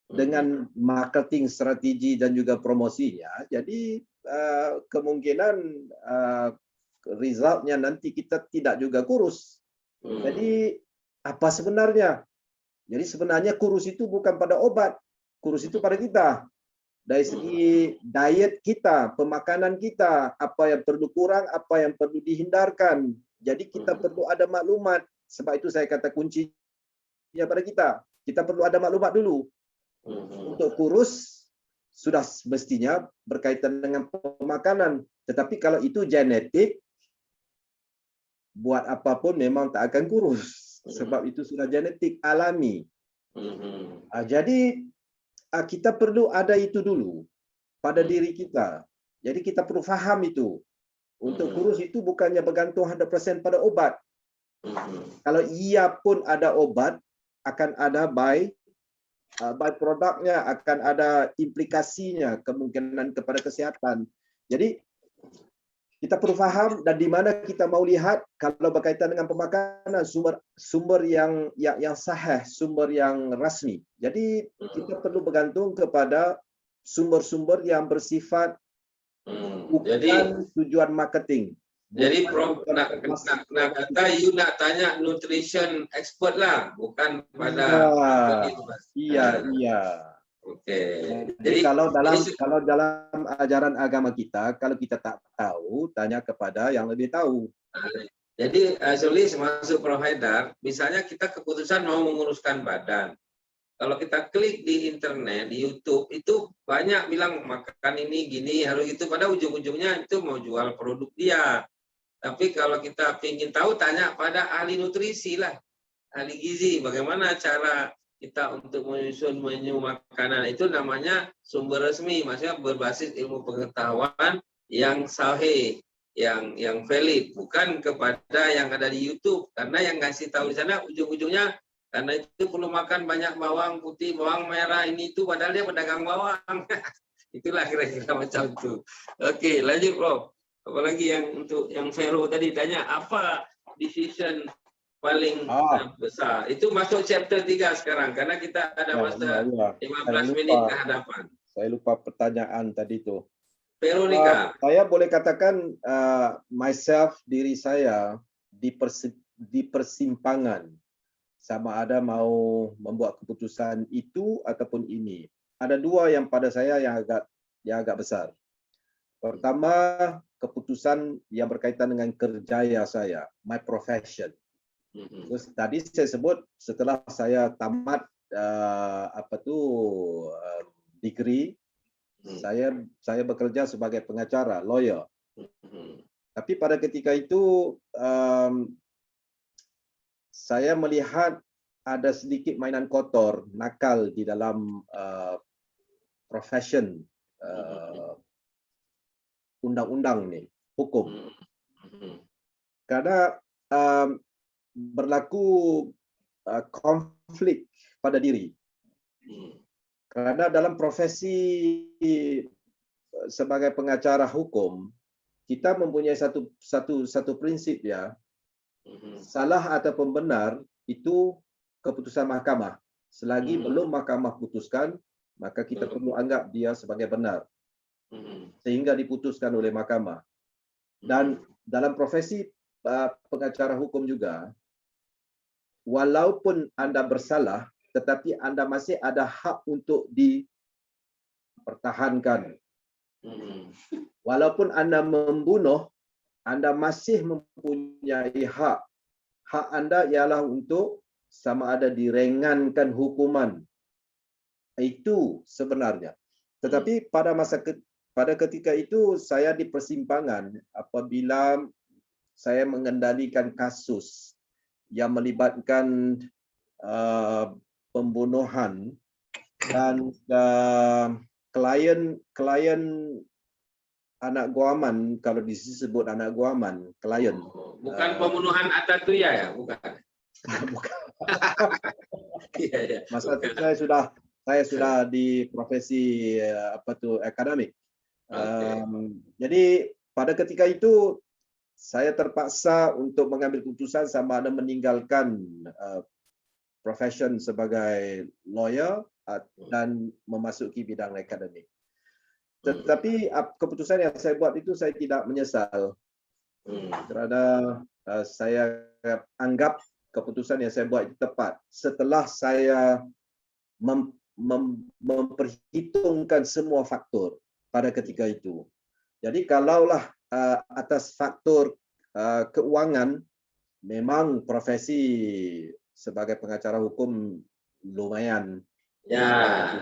dengan marketing strategi dan juga promosinya, jadi kemungkinan resultnya nanti kita tidak juga kurus. Jadi apa sebenarnya? Jadi sebenarnya kurus itu bukan pada obat, kurus itu pada kita. Dari segi diet kita, pemakanan kita, apa yang perlu kurang, apa yang perlu dihindarkan. Jadi kita perlu ada maklumat. Sebab itu saya kata kuncinya pada kita. Kita perlu ada maklumat dulu. Untuk kurus sudah mestinya berkaitan dengan pemakanan. Tetapi kalau itu genetik, buat apapun memang tak akan kurus. Sebab itu sudah genetik alami. Jadi kita perlu ada itu dulu pada diri kita. Jadi kita perlu faham itu. Untuk kurus itu bukannya bergantung 100% pada obat. Kalau ia pun ada obat, akan ada produknya, akan ada implikasinya, kemungkinan kepada kesehatan. Jadi kita perlu faham dan di mana kita mau lihat kalau berkaitan dengan pemakanan, sumber yang sahih, sumber yang rasmi. Jadi kita perlu bergantung kepada sumber-sumber yang bersifat bukan tujuan marketing. Jadi Prof nak kata you nak tanya nutrition expert lah, bukan pada Iya. Oke. Jadi kalau dalam ajaran agama kita, kalau kita tak tahu, tanya kepada yang lebih tahu. Jadi Sulis masuk Prof Haidar, misalnya kita keputusan mau menguruskan badan. Kalau kita klik di internet, di YouTube, itu banyak bilang makan ini, gini, harus itu. Pada ujung-ujungnya itu mau jual produk dia. Tapi kalau kita ingin tahu, tanya pada ahli nutrisi lah, ahli gizi. Bagaimana cara kita untuk menyusun menu makanan, itu namanya sumber resmi, maksudnya berbasis ilmu pengetahuan yang sahih. yang valid, bukan kepada yang ada di YouTube. Karena yang ngasih tahu di sana ujung-ujungnya karena itu perlu makan banyak bawang putih, bawang merah, ini itu, padahal dia pedagang bawang. Itulah kira-kira macam itu. Oke, lanjut Prof. Apalagi yang untuk yang Vero tadi tanya, apa decision paling besar? Itu masuk chapter 3 sekarang, karena kita ada masa 15 menit ke hadapan. Saya lupa pertanyaan tadi itu. Veronica. Saya boleh katakan diri saya di persimpangan. Sama ada mau membuat keputusan itu ataupun ini. Ada dua yang pada saya yang agak besar. Pertama, keputusan yang berkaitan dengan kerjaya saya, my profession. Terus tadi saya sebut setelah saya tamat degree, saya bekerja sebagai pengacara, lawyer. Tapi pada ketika itu saya melihat ada sedikit mainan kotor, nakal di dalam profession undang-undang ni, hukum. Karena berlaku konflik pada diri. Karena dalam profesi sebagai pengacara hukum, kita mempunyai satu prinsip ya. Salah ataupun benar itu keputusan mahkamah. Selagi belum mahkamah putuskan, maka kita perlu anggap dia sebagai benar. Sehingga diputuskan oleh mahkamah. Dan dalam profesi pengacara hukum juga, walaupun Anda bersalah, tetapi Anda masih ada hak untuk dipertahankan. Walaupun Anda membunuh, Anda masih mempunyai hak. Hak Anda ialah untuk sama ada diringankan hukuman. Itu sebenarnya. Tetapi pada ketika itu saya di persimpangan apabila saya mengendalikan kasus yang melibatkan pembunuhan dan klien anak guaman, kalau disebut anak guaman, klien. Bukan pembunuhan Atatürk ya, bukan. Bukan. Iya. Masa itu saya sudah di profesi akademik. Jadi pada ketika itu saya terpaksa untuk mengambil keputusan sama ada meninggalkan profession sebagai lawyer dan memasuki bidang akademik. Tetapi keputusan yang saya buat itu saya tidak menyesal. Kerana saya anggap keputusan yang saya buat itu tepat. Setelah saya memperhitungkan semua faktor pada ketika itu. Jadi kalaulah atas faktor keuangan, memang profesi sebagai pengacara hukum lumayan. Ya,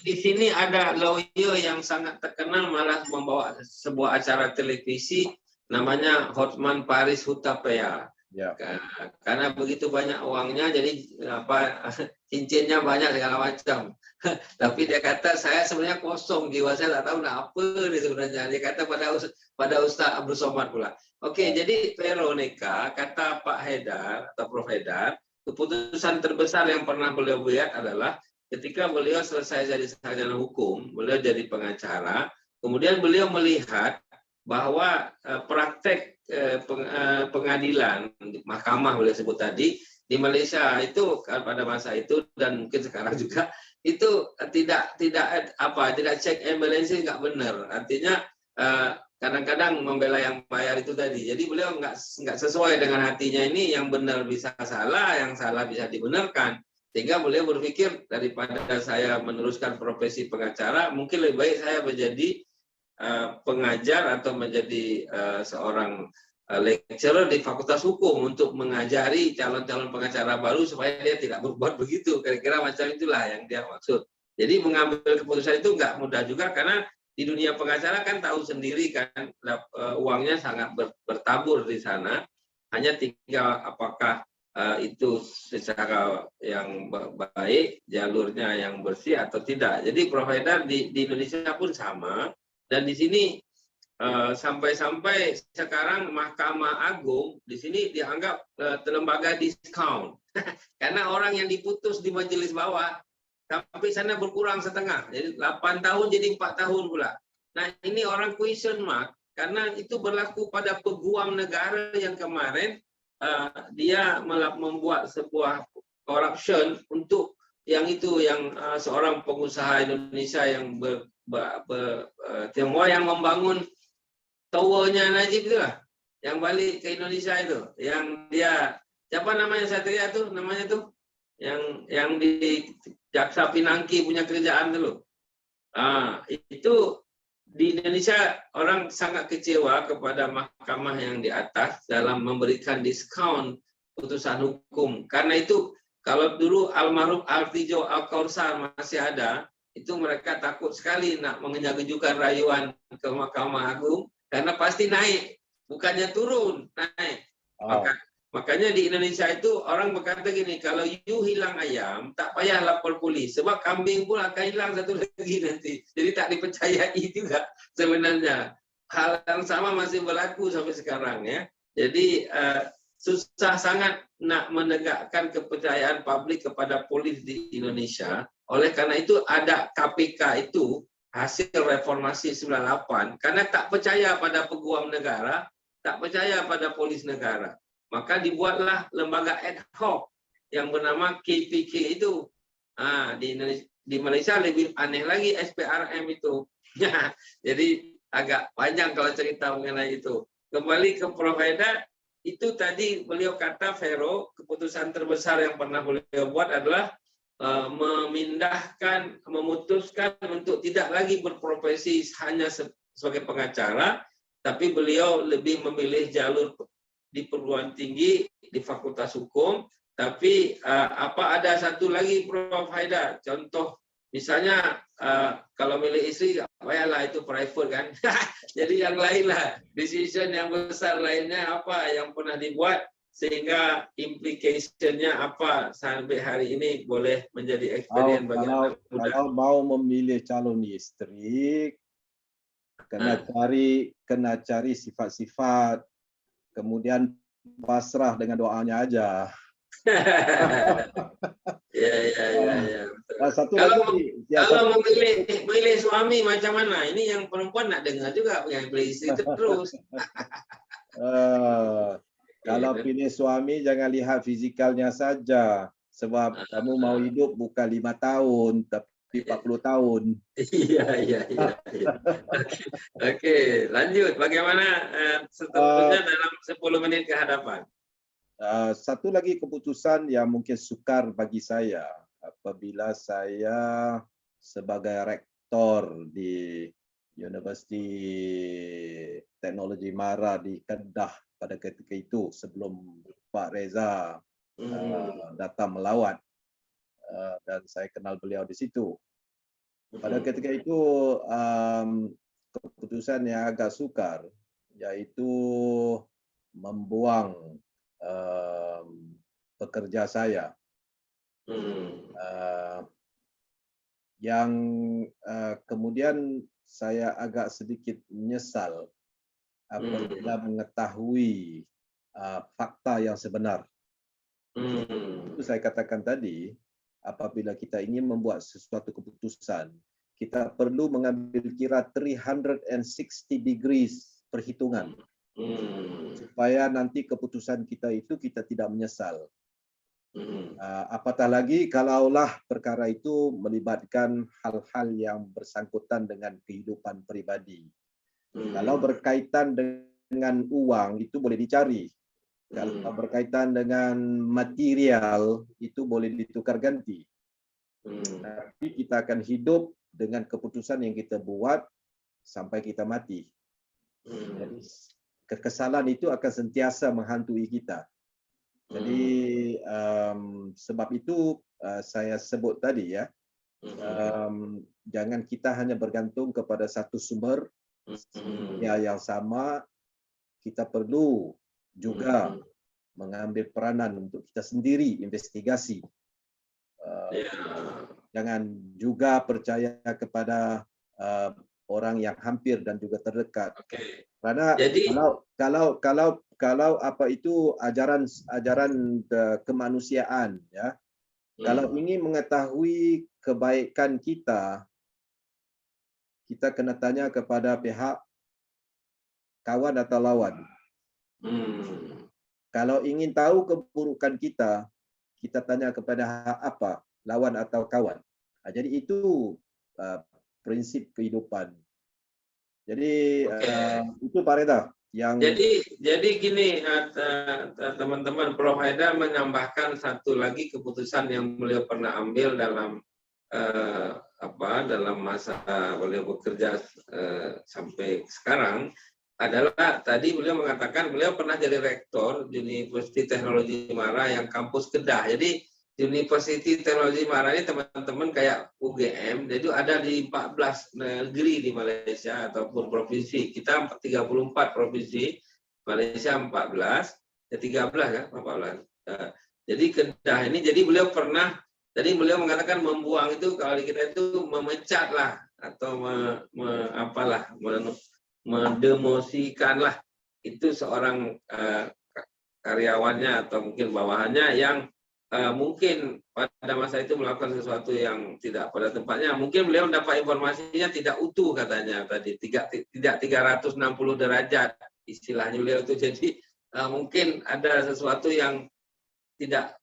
di sini ada lawyer yang sangat terkenal malah membawa sebuah acara televisi namanya Hotman Paris Hutapea. Ya. Karena begitu banyak uangnya, jadi cincinnya banyak segala macam. Tapi dia kata saya sebenarnya kosong jiwa, saya tak tahu nak apa dia sebenarnya. Dia kata pada Ustaz Abdul Somad pula. Oke, jadi Veronica kata Pak Haidar atau Prof Haidar, keputusan terbesar yang pernah beliau buat adalah ketika beliau selesai jadi sarjana hukum, beliau jadi pengacara, kemudian beliau melihat bahwa praktek pengadilan mahkamah beliau sebut tadi di Malaysia itu pada masa itu dan mungkin sekarang juga itu tidak check and balance, nggak benar. Artinya kadang-kadang membela yang bayar itu tadi. Jadi beliau nggak sesuai dengan hatinya, ini yang benar bisa salah, yang salah bisa dibenarkan. Sehingga beliau berpikir daripada saya meneruskan profesi pengacara, mungkin lebih baik saya menjadi pengajar atau menjadi seorang lecturer di Fakultas Hukum untuk mengajari calon-calon pengacara baru supaya dia tidak berbuat begitu. Kira-kira macam itulah yang dia maksud. Jadi mengambil keputusan itu nggak mudah juga karena di dunia pengacara kan tahu sendiri kan uangnya sangat bertabur di sana. Hanya tinggal apakah itu secara yang baik, jalurnya yang bersih atau tidak. Jadi Prof Haidar di Indonesia pun sama. Dan di sini sampai-sampai sekarang Mahkamah Agung di sini dianggap lembaga diskaun. Karena orang yang diputus di majelis bawah sampai sana berkurang setengah. Jadi 8 tahun jadi 4 tahun pula. Nah, ini orang question mark karena itu berlaku pada peguam negara yang kemarin dia membuat sebuah corruption untuk yang seorang pengusaha Indonesia yang Tionghoa yang membangun towernya Najib itu lah, yang balik ke Indonesia itu, yang dia siapa namanya Satria tuh, namanya tuh, yang di Jaksa Pinangki punya kerjaan dulu. Itu di Indonesia orang sangat kecewa kepada mahkamah yang di atas dalam memberikan diskon putusan hukum. Karena itu kalau dulu almarhum Artijo Al-Kautsar masih ada, itu mereka takut sekali nak mengajukan rayuan ke Mahkamah Agung. Karena pasti naik, bukannya turun, naik. Makanya di Indonesia itu orang berkata gini, kalau you hilang ayam, tak payah lapor polis. Sebab kambing pun akan hilang satu lagi nanti. Jadi tak dipercayai juga sebenarnya. Hal yang sama masih berlaku sampai sekarang ya. Jadi susah sangat nak menegakkan kepercayaan publik kepada polis di Indonesia. Oleh karena itu ada KPK itu, hasil reformasi 98, karena tak percaya pada peguam negara, tak percaya pada polis negara. Maka dibuatlah lembaga ad hoc yang bernama KPK itu. Di Malaysia lebih aneh lagi SPRM itu. Jadi agak panjang kalau cerita mengenai itu. Kembali ke Prof. Haidar, itu tadi beliau kata Vero, keputusan terbesar yang pernah beliau buat adalah memutuskan untuk tidak lagi berprofesi hanya sebagai pengacara, tapi beliau lebih memilih jalur di perguruan tinggi, di Fakultas Hukum. Tapi ada satu lagi Prof. Haidar, contoh misalnya kalau milih istri, payahlah itu private kan. Jadi yang lain lah, decision yang besar lainnya apa yang pernah dibuat, sehingga implication-nya apa sampai hari ini boleh menjadi experience bagi anak muda. Kalau mau memilih calon istri, kena cari sifat-sifat, kemudian pasrah dengan doanya aja. Ya. Kalau memilih suami macam mana? Ini yang perempuan nak dengar juga, yang pilih istri terus. Kalau pilih suami jangan lihat fizikalnya saja, sebab kamu mau hidup bukan 5 tahun tapi 40 tahun. Iya. Oke, lanjut. Bagaimana seterusnya dalam 10 menit ke hadapan? Satu lagi keputusan yang mungkin sukar bagi saya apabila saya sebagai rektor di Universiti Teknologi Mara di Kedah pada ketika itu sebelum Pak Reza datang melawat dan saya kenal beliau di situ. Pada ketika itu keputusan yang agak sukar, yaitu membuang pekerja saya. Yang kemudian saya agak sedikit menyesal apabila mengetahui fakta yang sebenar. Itu saya katakan tadi, apabila kita ingin membuat sesuatu keputusan, kita perlu mengambil kira 360 degrees perhitungan supaya nanti keputusan kita itu kita tidak menyesal. Apatah lagi kalaulah perkara itu melibatkan hal-hal yang bersangkutan dengan kehidupan pribadi. Kalau berkaitan dengan uang itu boleh dicari. Kalau berkaitan dengan material itu boleh ditukar ganti. Tapi kita akan hidup dengan keputusan yang kita buat sampai kita mati. Jadi kekesalan itu akan sentiasa menghantui kita. Jadi sebab itu saya sebut tadi ya, jangan kita hanya bergantung kepada satu sumber yang sama. Kita perlu juga mengambil peranan untuk kita sendiri investigasi. Jangan juga percaya kepada orang yang hampir dan juga terdekat. Oke. Karena Jadi kalau apa itu ajaran kemanusiaan, ya. Kalau ingin mengetahui kebaikan kita, kita kena tanya kepada pihak kawan atau lawan. Kalau ingin tahu keburukan kita tanya kepada apa, lawan atau kawan. Jadi itu prinsip kehidupan. Jadi itu Pak Reda yang jadi gini, teman-teman, Prof. Haidar menambahkan satu lagi keputusan yang beliau pernah ambil dalam dalam masa beliau bekerja sampai sekarang adalah tadi beliau mengatakan beliau pernah jadi rektor di Universiti Teknologi Mara yang kampus Kedah. Jadi Universiti Teknologi Mara ini teman-teman kayak UGM, jadi ada di 14 negeri di Malaysia ataupun provinsi. Kita 34 provinsi, Malaysia 14, ya 13 ya, 14. Jadi Kedah ini, jadi beliau pernah, tadi beliau mengatakan membuang itu kalau di kita itu memecat lah atau mendemosikan lah itu seorang karyawannya atau mungkin bawahannya yang mungkin pada masa itu melakukan sesuatu yang tidak pada tempatnya. Mungkin beliau mendapat informasinya tidak utuh katanya tadi, tidak 360 derajat istilahnya beliau itu. Jadi mungkin ada sesuatu yang tidak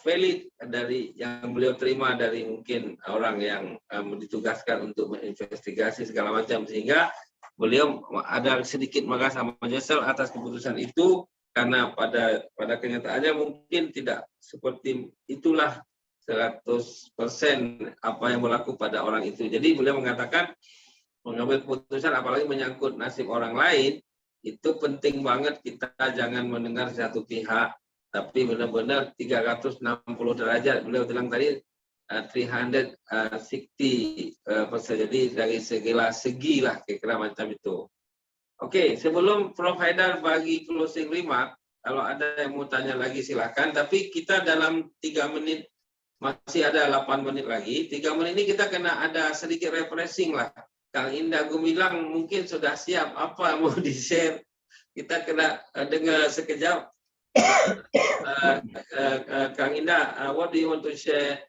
valid dari yang beliau terima dari mungkin orang yang ditugaskan untuk menginvestigasi segala macam, sehingga beliau ada sedikit marah sama menyesal atas keputusan itu. Karena pada kenyataannya mungkin tidak seperti itulah 100% apa yang berlaku pada orang itu. Jadi beliau mengatakan mengambil keputusan apalagi menyangkut nasib orang lain, itu penting banget kita jangan mendengar satu pihak, tapi benar-benar 360 derajat. Beliau bilang tadi 360%. Jadi dari segala segi lah kira-kira macam itu. Oke, sebelum Prof. Haidar bagi closing remark, kalau ada yang mau tanya lagi silakan. Tapi kita dalam 3 menit, masih ada 8 menit lagi. 3 menit ini kita kena ada sedikit refreshing lah. Kang Indah Gumilang mungkin sudah siap apa mau di-share. Kita kena dengar sekejap. Kang Indah, what do you want to share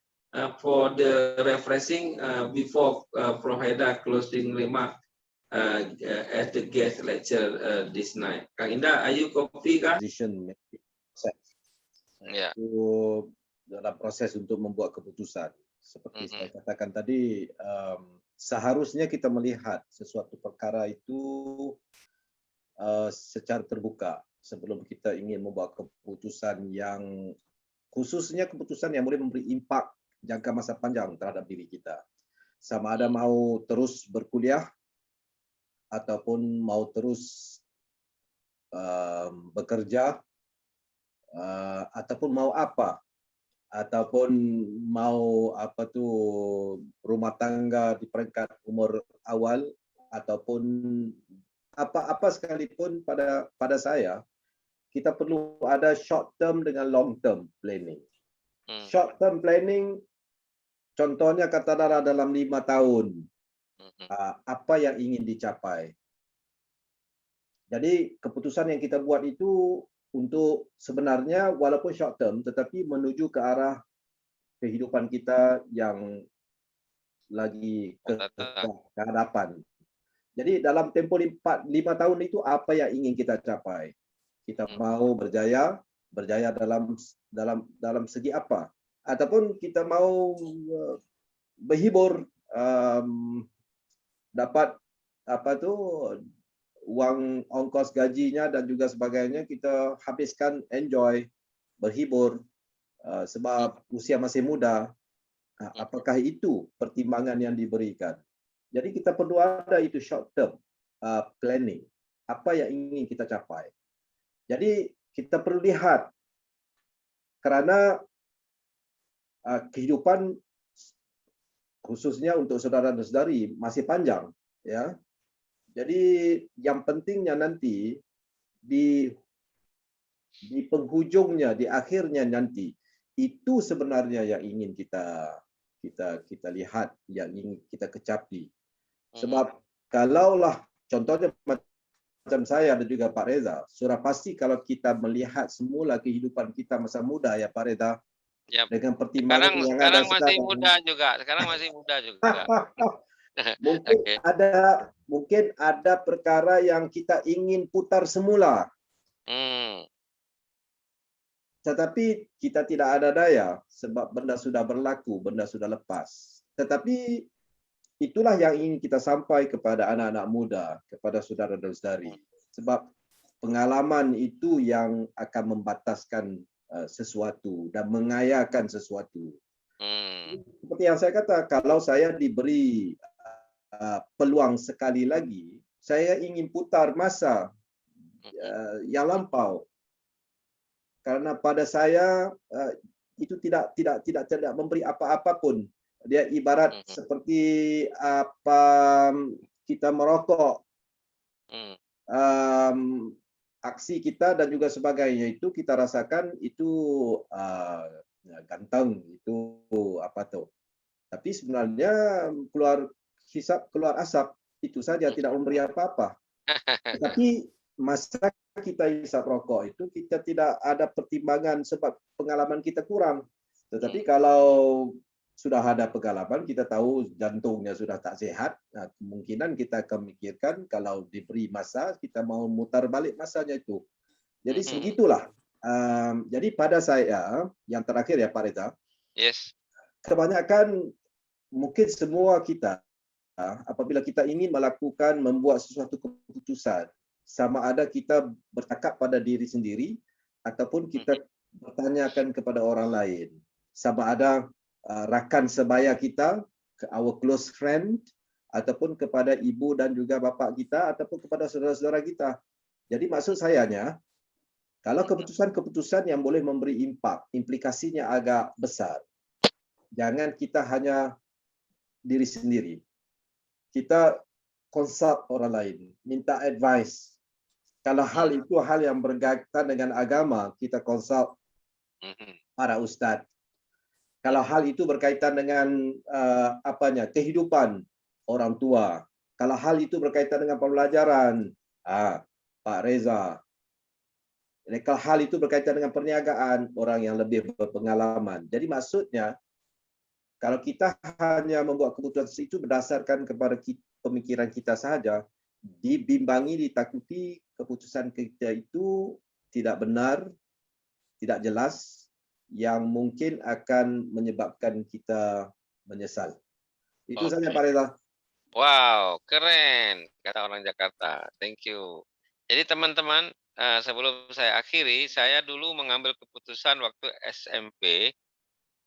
for the refreshing before Prof. Haidar closing remark? As the guest lecture this night. Kang Indah, are you copy kah? decision making Ya. itu dalam proses untuk membuat keputusan. Seperti saya katakan tadi, seharusnya kita melihat sesuatu perkara itu secara terbuka sebelum kita ingin membuat keputusan yang khususnya keputusan yang boleh memberi impak jangka masa panjang terhadap diri kita. Sama ada mau terus berkuliah ataupun mau terus bekerja, ataupun mau apa, ataupun mau rumah tangga di peringkat umur awal, ataupun apa sekalipun pada saya, kita perlu ada short term dengan long term planning. Short term planning, contohnya katakanlah dalam 5 tahun. Apa yang ingin dicapai. Jadi keputusan yang kita buat itu untuk sebenarnya walaupun short term tetapi menuju ke arah kehidupan kita yang lagi ke hadapan. Jadi dalam tempoh 5 tahun itu apa yang ingin kita capai? Kita mau berjaya dalam segi apa? Ataupun kita mau berhibur, dapat uang ongkos gajinya dan juga sebagainya, kita habiskan enjoy, berhibur sebab usia masih muda. Apakah itu pertimbangan yang diberikan? Jadi kita perlu ada itu short term planning. Apa yang ingin kita capai? Jadi kita perlu lihat kerana kehidupan khususnya untuk saudara dan saudari masih panjang, ya. Jadi yang pentingnya nanti di penghujungnya, di akhirnya nanti itu sebenarnya yang ingin kita lihat, yang ingin kita kecapi. Sebab kalaulah contohnya macam saya dan juga Pak Reza, sudah pasti kalau kita melihat semula kehidupan kita masa muda ya Pak Reza, Ya. dengan pertimbangan Sekarang yang sekarang ada masih sekarang. muda juga. Sekarang masih muda juga. Mungkin Oke. ada perkara yang kita ingin putar semula, tetapi kita tidak ada daya sebab benda sudah berlaku, benda sudah lepas. Tetapi itulah yang ingin kita sampai kepada anak-anak muda, kepada saudara dan saudari. Sebab pengalaman itu yang akan membataskan sesuatu dan mengayakan sesuatu. Seperti yang saya kata, kalau saya diberi peluang sekali lagi, saya ingin putar masa yang lampau. Karena pada saya itu tidak memberi apa-apa pun. Dia ibarat seperti apa kita merokok, aksi kita dan juga sebagainya itu kita rasakan itu ganteng, itu apa tuh. Tapi sebenarnya keluar hisap, keluar asap, itu saja tidak memberi apa-apa. Tapi masa kita hisap rokok itu kita tidak ada pertimbangan sebab pengalaman kita kurang. Tetapi kalau sudah ada pengalaman, kita tahu jantungnya sudah tak sehat, nah, kemungkinan kita akan memikirkan kalau diberi masa, kita mau mutar balik masanya itu. Jadi segitulah. Jadi pada saya, yang terakhir ya Pak Reza, Yes. kebanyakan mungkin semua kita, apabila kita ingin membuat sesuatu keputusan, sama ada kita bercakap pada diri sendiri, ataupun kita bertanyakan kepada orang lain. Sama ada rakan sebaya kita, our close friend, ataupun kepada ibu dan juga bapa kita, ataupun kepada saudara-saudara kita. Jadi maksud sayanya, kalau keputusan-keputusan yang boleh memberi impak, implikasinya agak besar, jangan kita hanya diri sendiri. Kita consult orang lain, minta advice. Kalau hal itu hal yang berkaitan dengan agama, kita consult para ustadz. Kalau hal itu berkaitan dengan kehidupan orang tua. Kalau hal itu berkaitan dengan pembelajaran, Pak Reza. Kalau hal itu berkaitan dengan perniagaan, orang yang lebih berpengalaman. Jadi maksudnya, kalau kita hanya membuat keputusan itu berdasarkan kepada pemikiran kita saja, dibimbangi, ditakuti keputusan kita itu tidak benar, tidak jelas, yang mungkin akan menyebabkan kita menyesal. Itu saja Pak Reza. Wow, keren, kata orang Jakarta. Thank you. Jadi teman-teman, sebelum saya akhiri, saya dulu mengambil keputusan waktu SMP